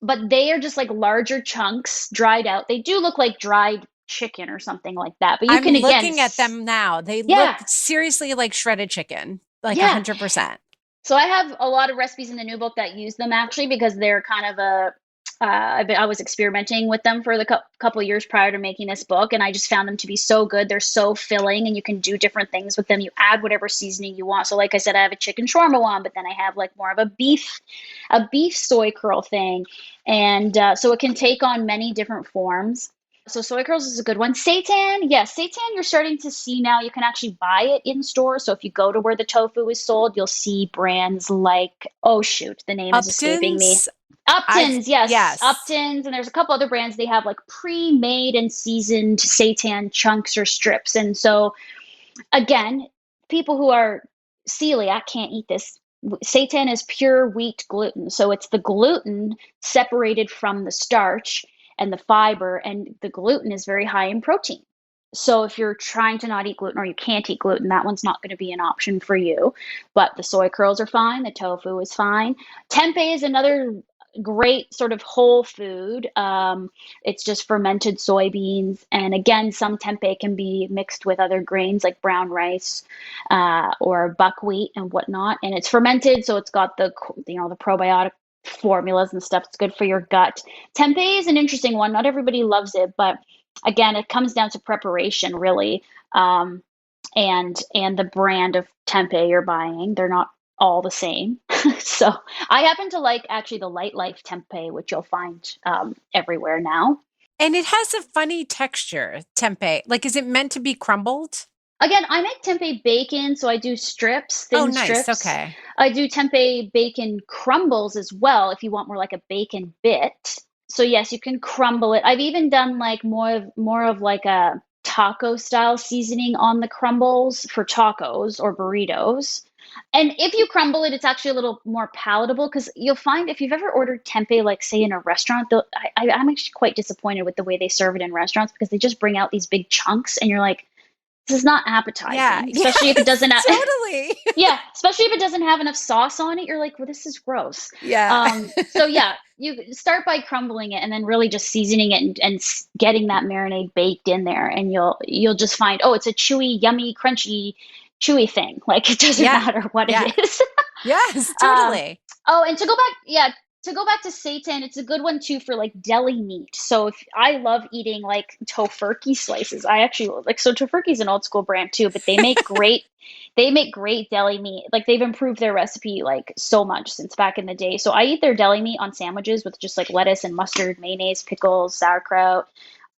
C: But they are just like larger chunks dried out. They do look like dried chicken or something like that. But
E: I'm looking at them now. They look seriously like shredded chicken, like 100%.
C: So I have a lot of recipes in the new book that use them, actually, because they're kind of I was experimenting with them for the couple of years prior to making this book, and I just found them to be so good. They're so filling, and you can do different things with them. You add whatever seasoning you want. So like I said, I have a chicken shawarma one, but then I have like more of a beef soy curl thing. And so it can take on many different forms. So Soy Curls is a good one. Seitan, yes, seitan you're starting to see now. You can actually buy it in stores. So if you go to where the tofu is sold, you'll see brands like, oh shoot, the name is escaping me. Upton's, yes. Upton's, and there's a couple other brands. They have like pre-made and seasoned seitan chunks or strips. And so again, people who are celiac can't eat this. Seitan is pure wheat gluten. So it's the gluten separated from the starch. and the fiber, and the gluten is very high in protein. So if you're trying to not eat gluten or you can't eat gluten, that one's not going to be an option for you. But the soy curls are fine. The tofu is fine. Tempeh is another great sort of whole food. It's just fermented soybeans. And again, some tempeh can be mixed with other grains like brown rice or buckwheat and whatnot. And it's fermented, so it's got the probiotic formulas and stuff. It's good for your gut. Tempeh is an interesting one. Not everybody loves it, but again, it comes down to preparation, really, and the brand of tempeh you're buying. They're not all the same. So I happen to like actually the Light Life tempeh, which you'll find everywhere now.
E: And it has a funny texture, tempeh. Like, is it meant to be crumbled?
C: Again, I make tempeh bacon, so I do strips, thin strips.
E: Okay.
C: I do tempeh bacon crumbles as well, if you want more like a bacon bit. So yes, you can crumble it. I've even done like more of like a taco style seasoning on the crumbles for tacos or burritos. And if you crumble it, it's actually a little more palatable, because you'll find if you've ever ordered tempeh, like say in a restaurant, I'm actually quite disappointed with the way they serve it in restaurants, because they just bring out these big chunks and you're like, this is not appetizing, especially if it doesn't have
E: totally.
C: Yeah, especially if it doesn't have enough sauce on it. You're like, well, this is gross.
E: Yeah.
C: So yeah, you start by crumbling it and then really just seasoning it and getting that marinade baked in there, and you'll just find, oh, it's a chewy, yummy, crunchy, chewy thing. Like, it doesn't matter what it is.
E: Yes, totally.
C: And to go back to seitan, it's a good one too for like deli meat. So if I love eating like tofurkey slices, I actually like, so tofurkey is an old school brand too, but they make great deli meat. Like, they've improved their recipe like so much since back in the day. So I eat their deli meat on sandwiches with just like lettuce and mustard, mayonnaise, pickles, sauerkraut,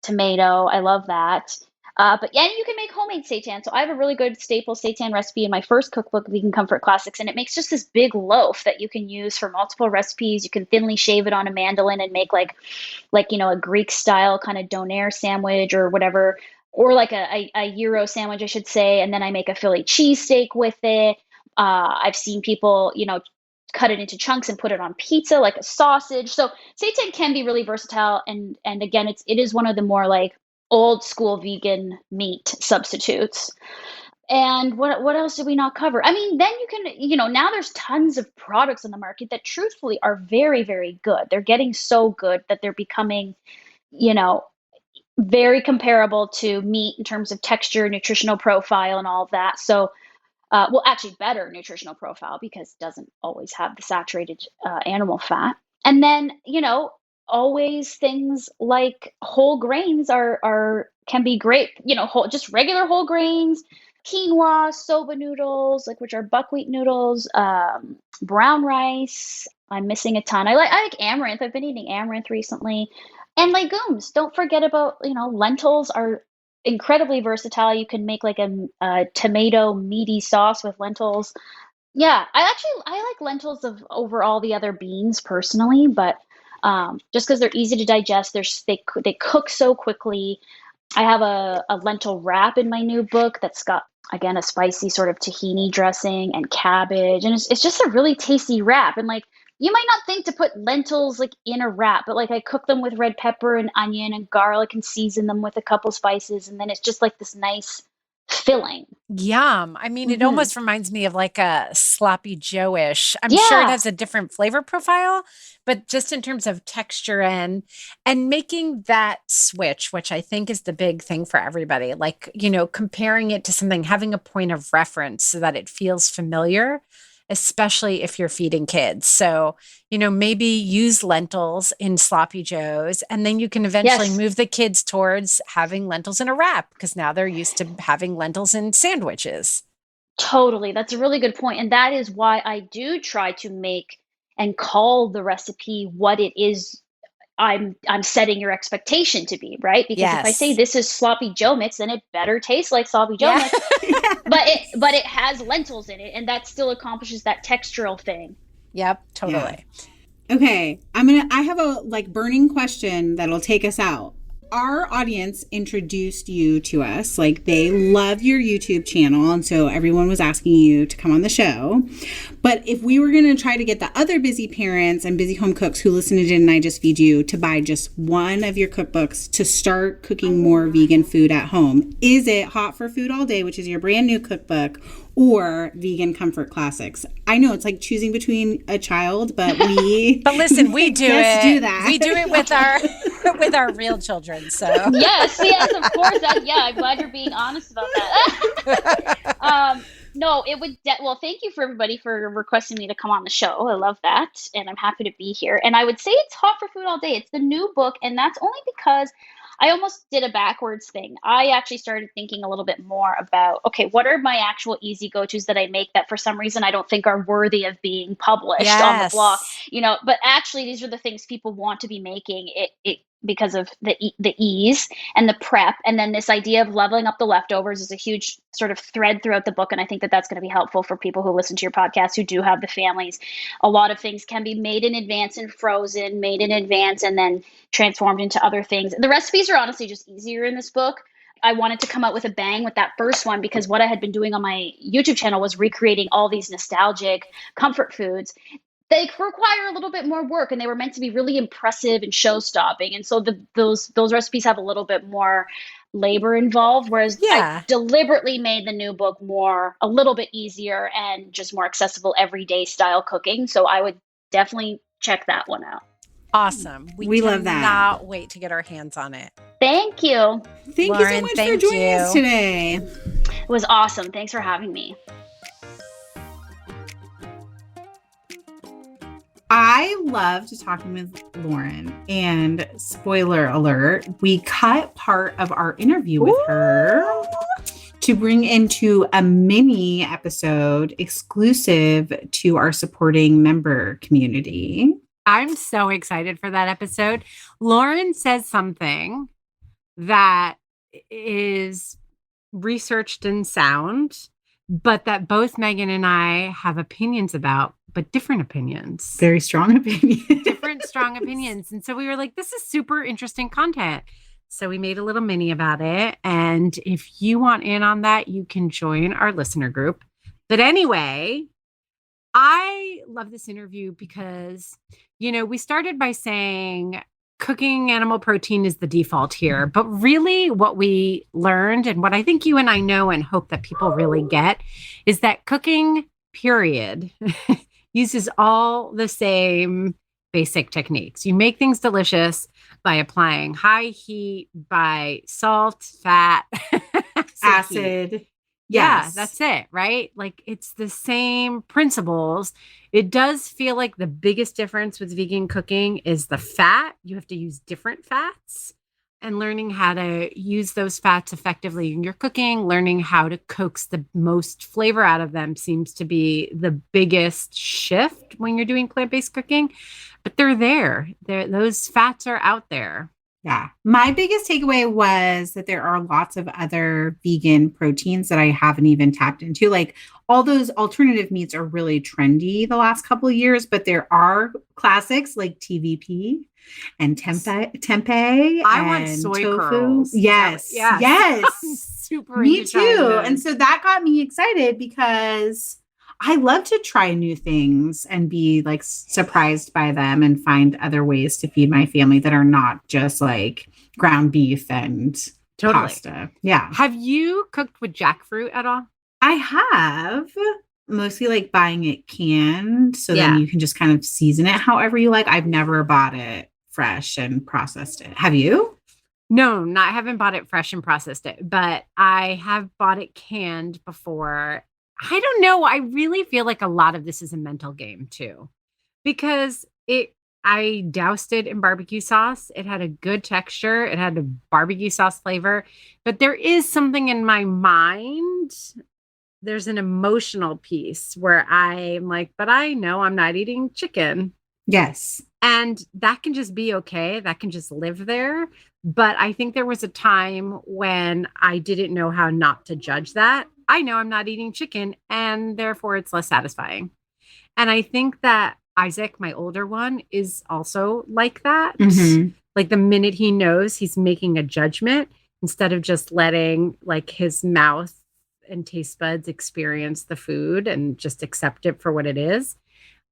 C: tomato. I love that. But yeah, you can make homemade seitan. So I have a really good staple seitan recipe in my first cookbook, Vegan Comfort Classics, and it makes just this big loaf that you can use for multiple recipes. You can thinly shave it on a mandolin and make like a Greek style kind of donair sandwich or whatever, or like a gyro sandwich, I should say. And then I make a Philly cheesesteak with it. I've seen people, cut it into chunks and put it on pizza like a sausage. So seitan can be really versatile, and again, it is one of the more like old school vegan meat substitutes. And what else did we not cover? I mean, then you can, now there's tons of products on the market that truthfully are very, very good. They're getting so good that they're becoming, very comparable to meat in terms of texture, nutritional profile, and all of that. So, well, actually better nutritional profile, because it doesn't always have the saturated animal fat. And then, always things like whole grains can be great, just regular whole grains, quinoa, soba noodles, which are buckwheat noodles, brown rice. I'm missing a ton. I like amaranth. I've been eating amaranth recently. And legumes. Don't forget about, lentils are incredibly versatile. You can make like a tomato meaty sauce with lentils. Yeah, I like lentils over all the other beans personally, but just because they're easy to digest, they cook so quickly. I have a lentil wrap in my new book that's got, again, a spicy sort of tahini dressing and cabbage, and it's just a really tasty wrap. And you might not think to put lentils in a wrap, but I cook them with red pepper and onion and garlic and season them with a couple spices, and then it's just this nice filling.
E: Yum. I mean, it almost reminds me of a sloppy Joe-ish. I'm sure it has a different flavor profile, but just in terms of texture and making that switch, which I think is the big thing for everybody, comparing it to something, having a point of reference so that it feels familiar, especially if you're feeding kids. So, maybe use lentils in sloppy joes, and then you can eventually move the kids towards having lentils in a wrap, because now they're used to having lentils in sandwiches.
C: Totally. That's a really good point. And that is why I do try to make and call the recipe what it is I'm setting your expectation to be, right? Because if I say this is sloppy Joe mix, then it better taste like sloppy Joe mix. But it has lentils in it, and that still accomplishes that textural thing.
E: Yep, totally.
A: Yeah. Okay, I have a burning question that'll take us out. our audience introduced you to us. Like, they love your YouTube channel. And so everyone was asking you to come on the show. But if we were going to try to get the other busy parents and busy home cooks who listen to Didn't I Just Feed You to buy just one of your cookbooks to start cooking more vegan food at home, is it Hot for Food All Day, which is your brand new cookbook, or Vegan Comfort Classics? I know it's like choosing between a child, but
E: but listen, we do it.
A: Do that.
E: We do it with our real children. So
C: yes, of course. I'm glad you're being honest about that. No, it would. Well, thank you for everybody for requesting me to come on the show. I love that, and I'm happy to be here. And I would say it's Hot for Food All Day. It's the new book, and that's only because I almost did a backwards thing. I actually started thinking a little bit more about, okay, what are my actual easy go-tos that I make that for some reason I don't think are worthy of being published on the blog, but actually these are the things people want to be making it because of the ease and the prep. And then this idea of leveling up the leftovers is a huge sort of thread throughout the book. And I think that that's going to be helpful for people who listen to your podcast, who do have the families. A lot of things can be made in advance and frozen, made in advance, and then transformed into other things. The recipes are honestly just easier in this book. I wanted to come out with a bang with that first one because what I had been doing on my YouTube channel was recreating all these nostalgic comfort foods. They require a little bit more work, and they were meant to be really impressive and show-stopping. And so those recipes have a little bit more labor involved, whereas I deliberately made the new book a little bit easier and just more accessible everyday style cooking. So I would definitely check that one out.
E: Awesome. We love that. Cannot wait to get our hands on it.
C: Thank you.
A: Thank you so much for joining us today.
C: It was awesome. Thanks for having me.
A: I loved talking with Lauren, and spoiler alert, we cut part of our interview with her to bring into a mini episode exclusive to our supporting member community.
B: I'm so excited for that episode. Lauren says something that is researched and sound, but that both Megan and I have opinions about, but different opinions.
A: Very strong opinions.
B: Different strong opinions. And so we were like, this is super interesting content. So we made a little mini about it. And if you want in on that, you can join our listener group. But anyway, I love this interview because, we started by saying cooking animal protein is the default here. But really what we learned, and what I think you and I know and hope that people really get, is that cooking, period, uses all the same basic techniques. You make things delicious by applying high heat, by salt, fat,
A: acid.
B: Yeah, that's it, right? Like, it's the same principles. It does feel like the biggest difference with vegan cooking is the fat. You have to use different fats, and learning how to use those fats effectively in your cooking, learning how to coax the most flavor out of them seems to be the biggest shift when you're doing plant-based cooking. But they're there. Those fats are out there.
A: Yeah. My biggest takeaway was that there are lots of other vegan proteins that I haven't even tapped into. Like, all those alternative meats are really trendy the last couple of years, but there are classics like TVP and tempeh.
B: I want soy
A: tofu.
B: curls.
A: Yes.
B: Super.
A: Me too. And so that got me excited because I love to try new things and be like surprised by them and find other ways to feed my family that are not just like ground beef and pasta. Yeah.
B: Have you cooked with jackfruit at all?
A: I have, mostly like buying it canned. So then you can just kind of season it however you like. I've never bought it fresh and processed it. Have you?
B: No, I haven't bought it fresh and processed it, but I have bought it canned before. I don't know. I really feel like a lot of this is a mental game too, because I doused it in barbecue sauce. It had a good texture. It had a barbecue sauce flavor, but there is something in my mind. There's an emotional piece where I'm like, but I know I'm not eating chicken.
A: Yes.
B: And that can just be okay. That can just live there. But I think there was a time when I didn't know how not to judge that. I know I'm not eating chicken, and therefore it's less satisfying. And I think that Isaac, my older one, is also like that. Like the minute he knows, he's making a judgment instead of just letting like his mouth and taste buds experience the food and just accept it for what it is.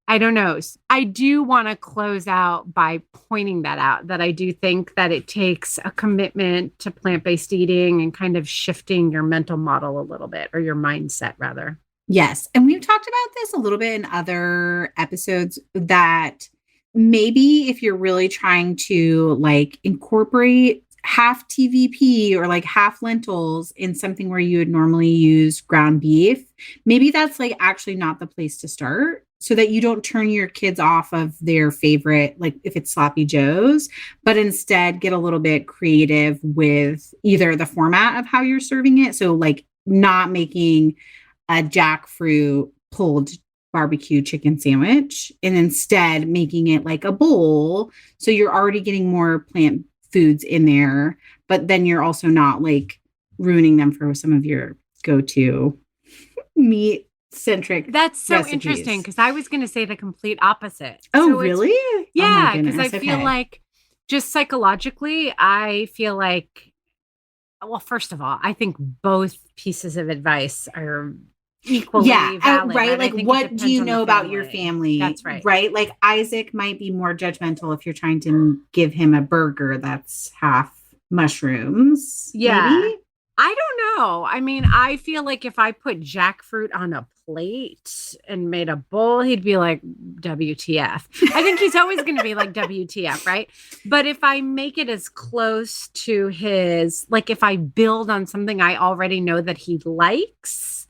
B: I don't know. I do want to close out by pointing that out, that I do think that it takes a commitment to plant-based eating and kind of shifting your mental model a little bit, or your mindset rather.
A: Yes. And we've talked about this a little bit in other episodes, that maybe if you're really trying to like incorporate half TVP or like half lentils in something where you would normally use ground beef, maybe that's like actually not the place to start, so that you don't turn your kids off of their favorite, like if it's sloppy joes, but instead get a little bit creative with either the format of how you're serving it. So like not making a jackfruit pulled barbecue chicken sandwich, and instead making it like a bowl. So you're already getting more plant foods in there, but then you're also not like ruining them for some of your go-to meat centric.
B: That's so
A: recipes.
B: Interesting, because I was going to say the complete opposite.
A: Oh,
B: So
A: really?
B: yeah, because I feel
A: Okay.
B: like just psychologically, I feel like, well, first of all, I think both pieces of advice are equally valid.
A: Right.
B: And I
A: Like,
B: think it
A: what
B: depends
A: do you
B: on the
A: know about your family?
B: That's right.
A: Right. Like Isaac might be more judgmental if you're trying to give him a burger that's half mushrooms.
B: Yeah.
A: Maybe?
B: I don't know. I mean, I feel like if I put jackfruit on a plate and made a bowl, he'd be like, WTF. I think he's always going to be like, WTF, right? But if I make it as close to his, like if I build on something I already know that he likes,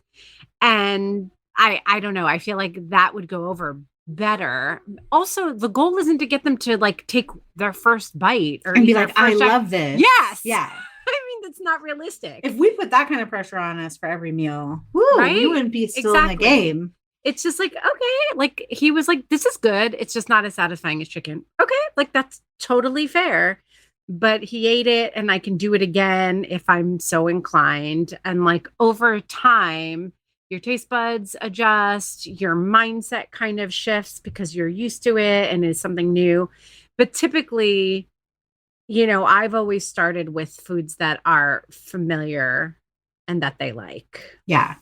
B: and I don't know, I feel like that would go over better. Also, the goal isn't to get them to like take their first bite or
A: And be
B: eat their
A: like, I
B: first
A: love this.
B: Yes.
A: Yeah.
B: I mean, that's not realistic.
A: If we put that kind of pressure on us for every meal, we
B: Right?
A: wouldn't be still in the
B: Exactly.
A: game.
B: It's just like, okay, like he was like, this is good. It's just not as satisfying as chicken. Okay, like that's totally fair. But he ate it, and I can do it again if I'm so inclined. And like over time, your taste buds adjust, your mindset kind of shifts because you're used to it and it's something new. But typically, you know, I've always started with foods that are familiar and that they like.
A: Yeah.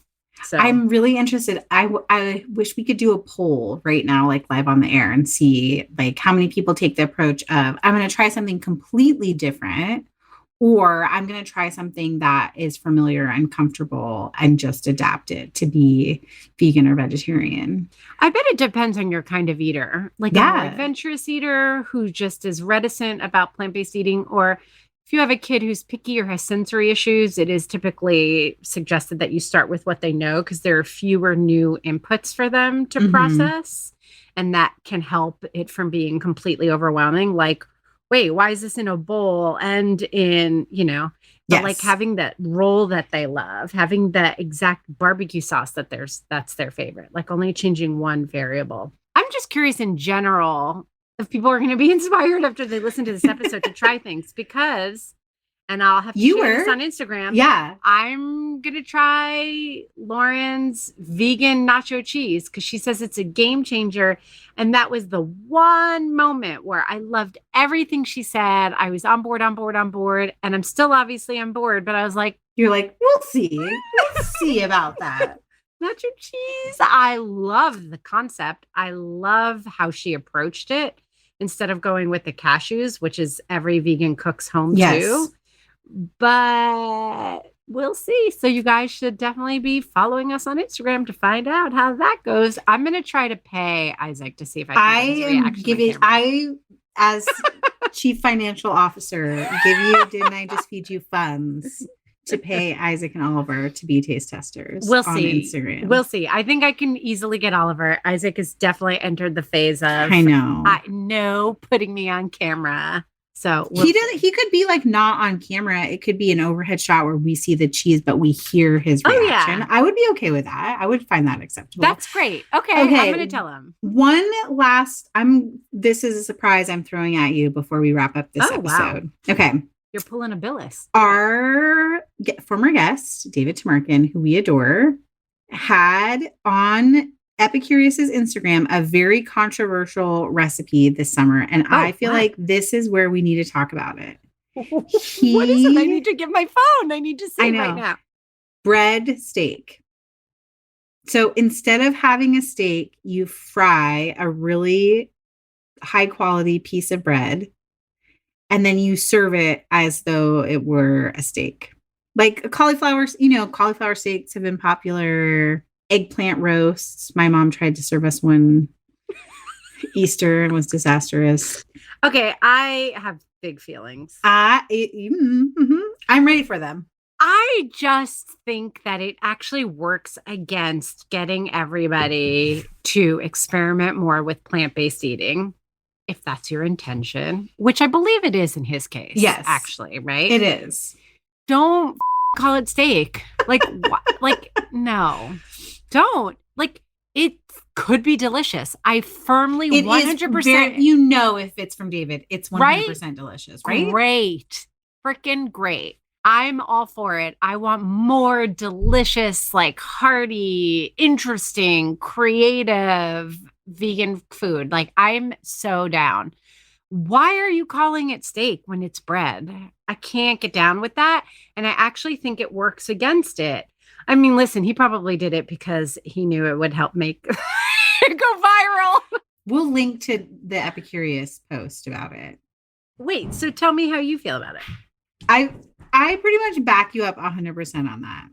B: So
A: I'm really interested. I wish we could do a poll right now, like live on the air, and see like how many people take the approach of, I'm going to try something completely different, or I'm going to try something that is familiar and comfortable and just adapt it to be vegan or vegetarian.
B: I bet it depends on your kind of eater, like a more adventurous eater who just is reticent about plant-based eating, or if you have a kid who's picky or has sensory issues, it is typically suggested that you start with what they know, because there are fewer new inputs for them to process. And that can help it from being completely overwhelming. Like, wait, why is this in a bowl and in, you know, but like having that roll that they love, having that exact barbecue sauce that's their favorite, like only changing one variable. I'm just curious in general if people are going to be inspired after they listen to this episode to try things, because, and I'll have to share this on Instagram.
A: Yeah.
B: I'm going to try Lauren's vegan nacho cheese because she says it's a game changer. And that was the one moment where I loved everything she said. I was on board. And I'm still obviously on board, but I was like,
A: you're like, we'll see. We'll see about that.
B: Nacho cheese. I love the concept. I love how she approached it instead of going with the cashews, which is every vegan cook's home too. But we'll see. So you guys should definitely be following us on Instagram to find out how that goes. I'm going to try to pay Isaac to see if I can get his reaction on camera.
A: As chief financial officer, didn't I just feed you funds to pay Isaac and Oliver to be taste testers?
B: We'll
A: on
B: see.
A: Instagram.
B: We'll see. I think I can easily get Oliver. Isaac has definitely entered the phase of no putting me on camera. So
A: he could be like not on camera. It could be an overhead shot where we see the cheese, but we hear his reaction.
B: Yeah.
A: I would be okay with that. I would find that acceptable.
B: That's great. Okay. I'm going to tell him.
A: One last, this is a surprise I'm throwing at you before we wrap up this episode. Wow. Okay.
B: You're pulling a Billis.
A: Our former guest, David Tamarkin, who we adore, had on Epicurious's Instagram a very controversial recipe this summer, and I feel like this is where we need to talk about it.
B: What is it? I need to get my phone. I need to see right now.
A: Bread steak. So instead of having a steak, you fry a really high quality piece of bread, and then you serve it as though it were a steak. Like cauliflower steaks have been popular. Eggplant roasts. My mom tried to serve us one Easter and was disastrous.
B: Okay, I have big feelings.
A: I'm ready for them.
B: I just think that it actually works against getting everybody to experiment more with plant-based eating, if that's your intention, which I believe it is in his case.
A: Yes.
B: Actually, right?
A: It is.
B: Don't call it steak. Like, no. Don't. Like, it could be delicious. I firmly 100%.
A: If it's from David, it's 100% delicious, right?
B: Great. Freaking great. I'm all for it. I want more delicious, like hearty, interesting, creative vegan food. Like, I'm so down. Why are you calling it steak when it's bread? I can't get down with that. And I actually think it works against it. I mean, listen, he probably did it because he knew it would help make it go viral.
A: We'll link to the Epicurious post about it.
B: Wait, so tell me how you feel about it.
A: I pretty much back you up 100% on that.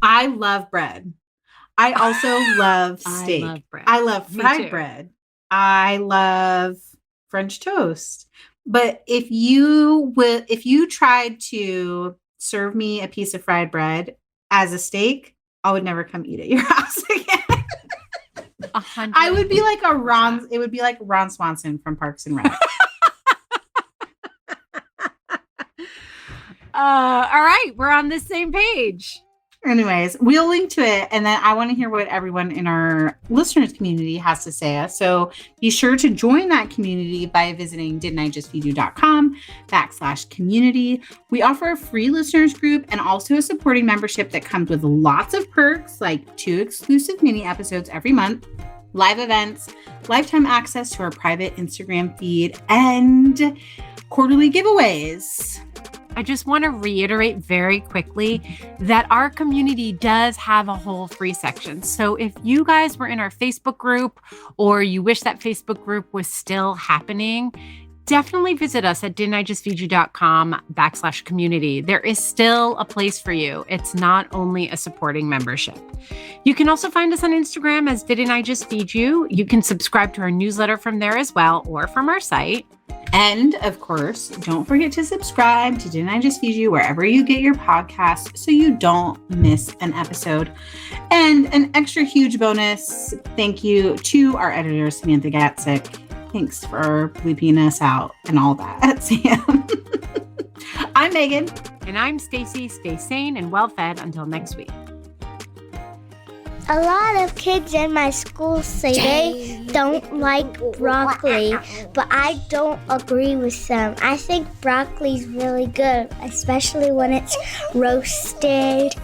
A: I love bread. I also love steak.
B: I love bread.
A: I love fried bread. I love French toast. But if you tried to serve me a piece of fried bread as a steak, I would never come eat at your house again.
B: 100%.
A: I would be like it would be like Ron Swanson from Parks and Rec.
B: All right, we're on the same page.
A: Anyways, we'll link to it. And then I want to hear what everyone in our listeners community has to say. So be sure to join that community by visiting didn'tijustfeedyou.com/community. We offer a free listeners group and also a supporting membership that comes with lots of perks, like 2 exclusive mini episodes every month, live events, lifetime access to our private Instagram feed, and quarterly giveaways.
B: I just want to reiterate very quickly that our community does have a whole free section. So if you guys were in our Facebook group or you wish that Facebook group was still happening, definitely visit us at didn'tijustfeedyou.com/community. There is still a place for you. It's not only a supporting membership. You can also find us on Instagram as Didn't I Just Feed You? You can subscribe to our newsletter from there as well, or from our site.
A: And of course, don't forget to subscribe to Didn't I Just Feed You wherever you get your podcasts so you don't miss an episode. And an extra huge bonus thank you to our editor, Samantha Gatzik. Thanks for bleeping us out and all that, Sam. I'm Megan.
B: And I'm Stacy. Stay sane and well-fed until next week.
D: A lot of kids in my school say they don't like broccoli, but I don't agree with them. I think broccoli's really good, especially when it's roasted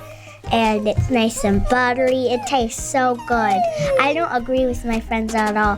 D: and it's nice and buttery. It tastes so good. I don't agree with my friends at all.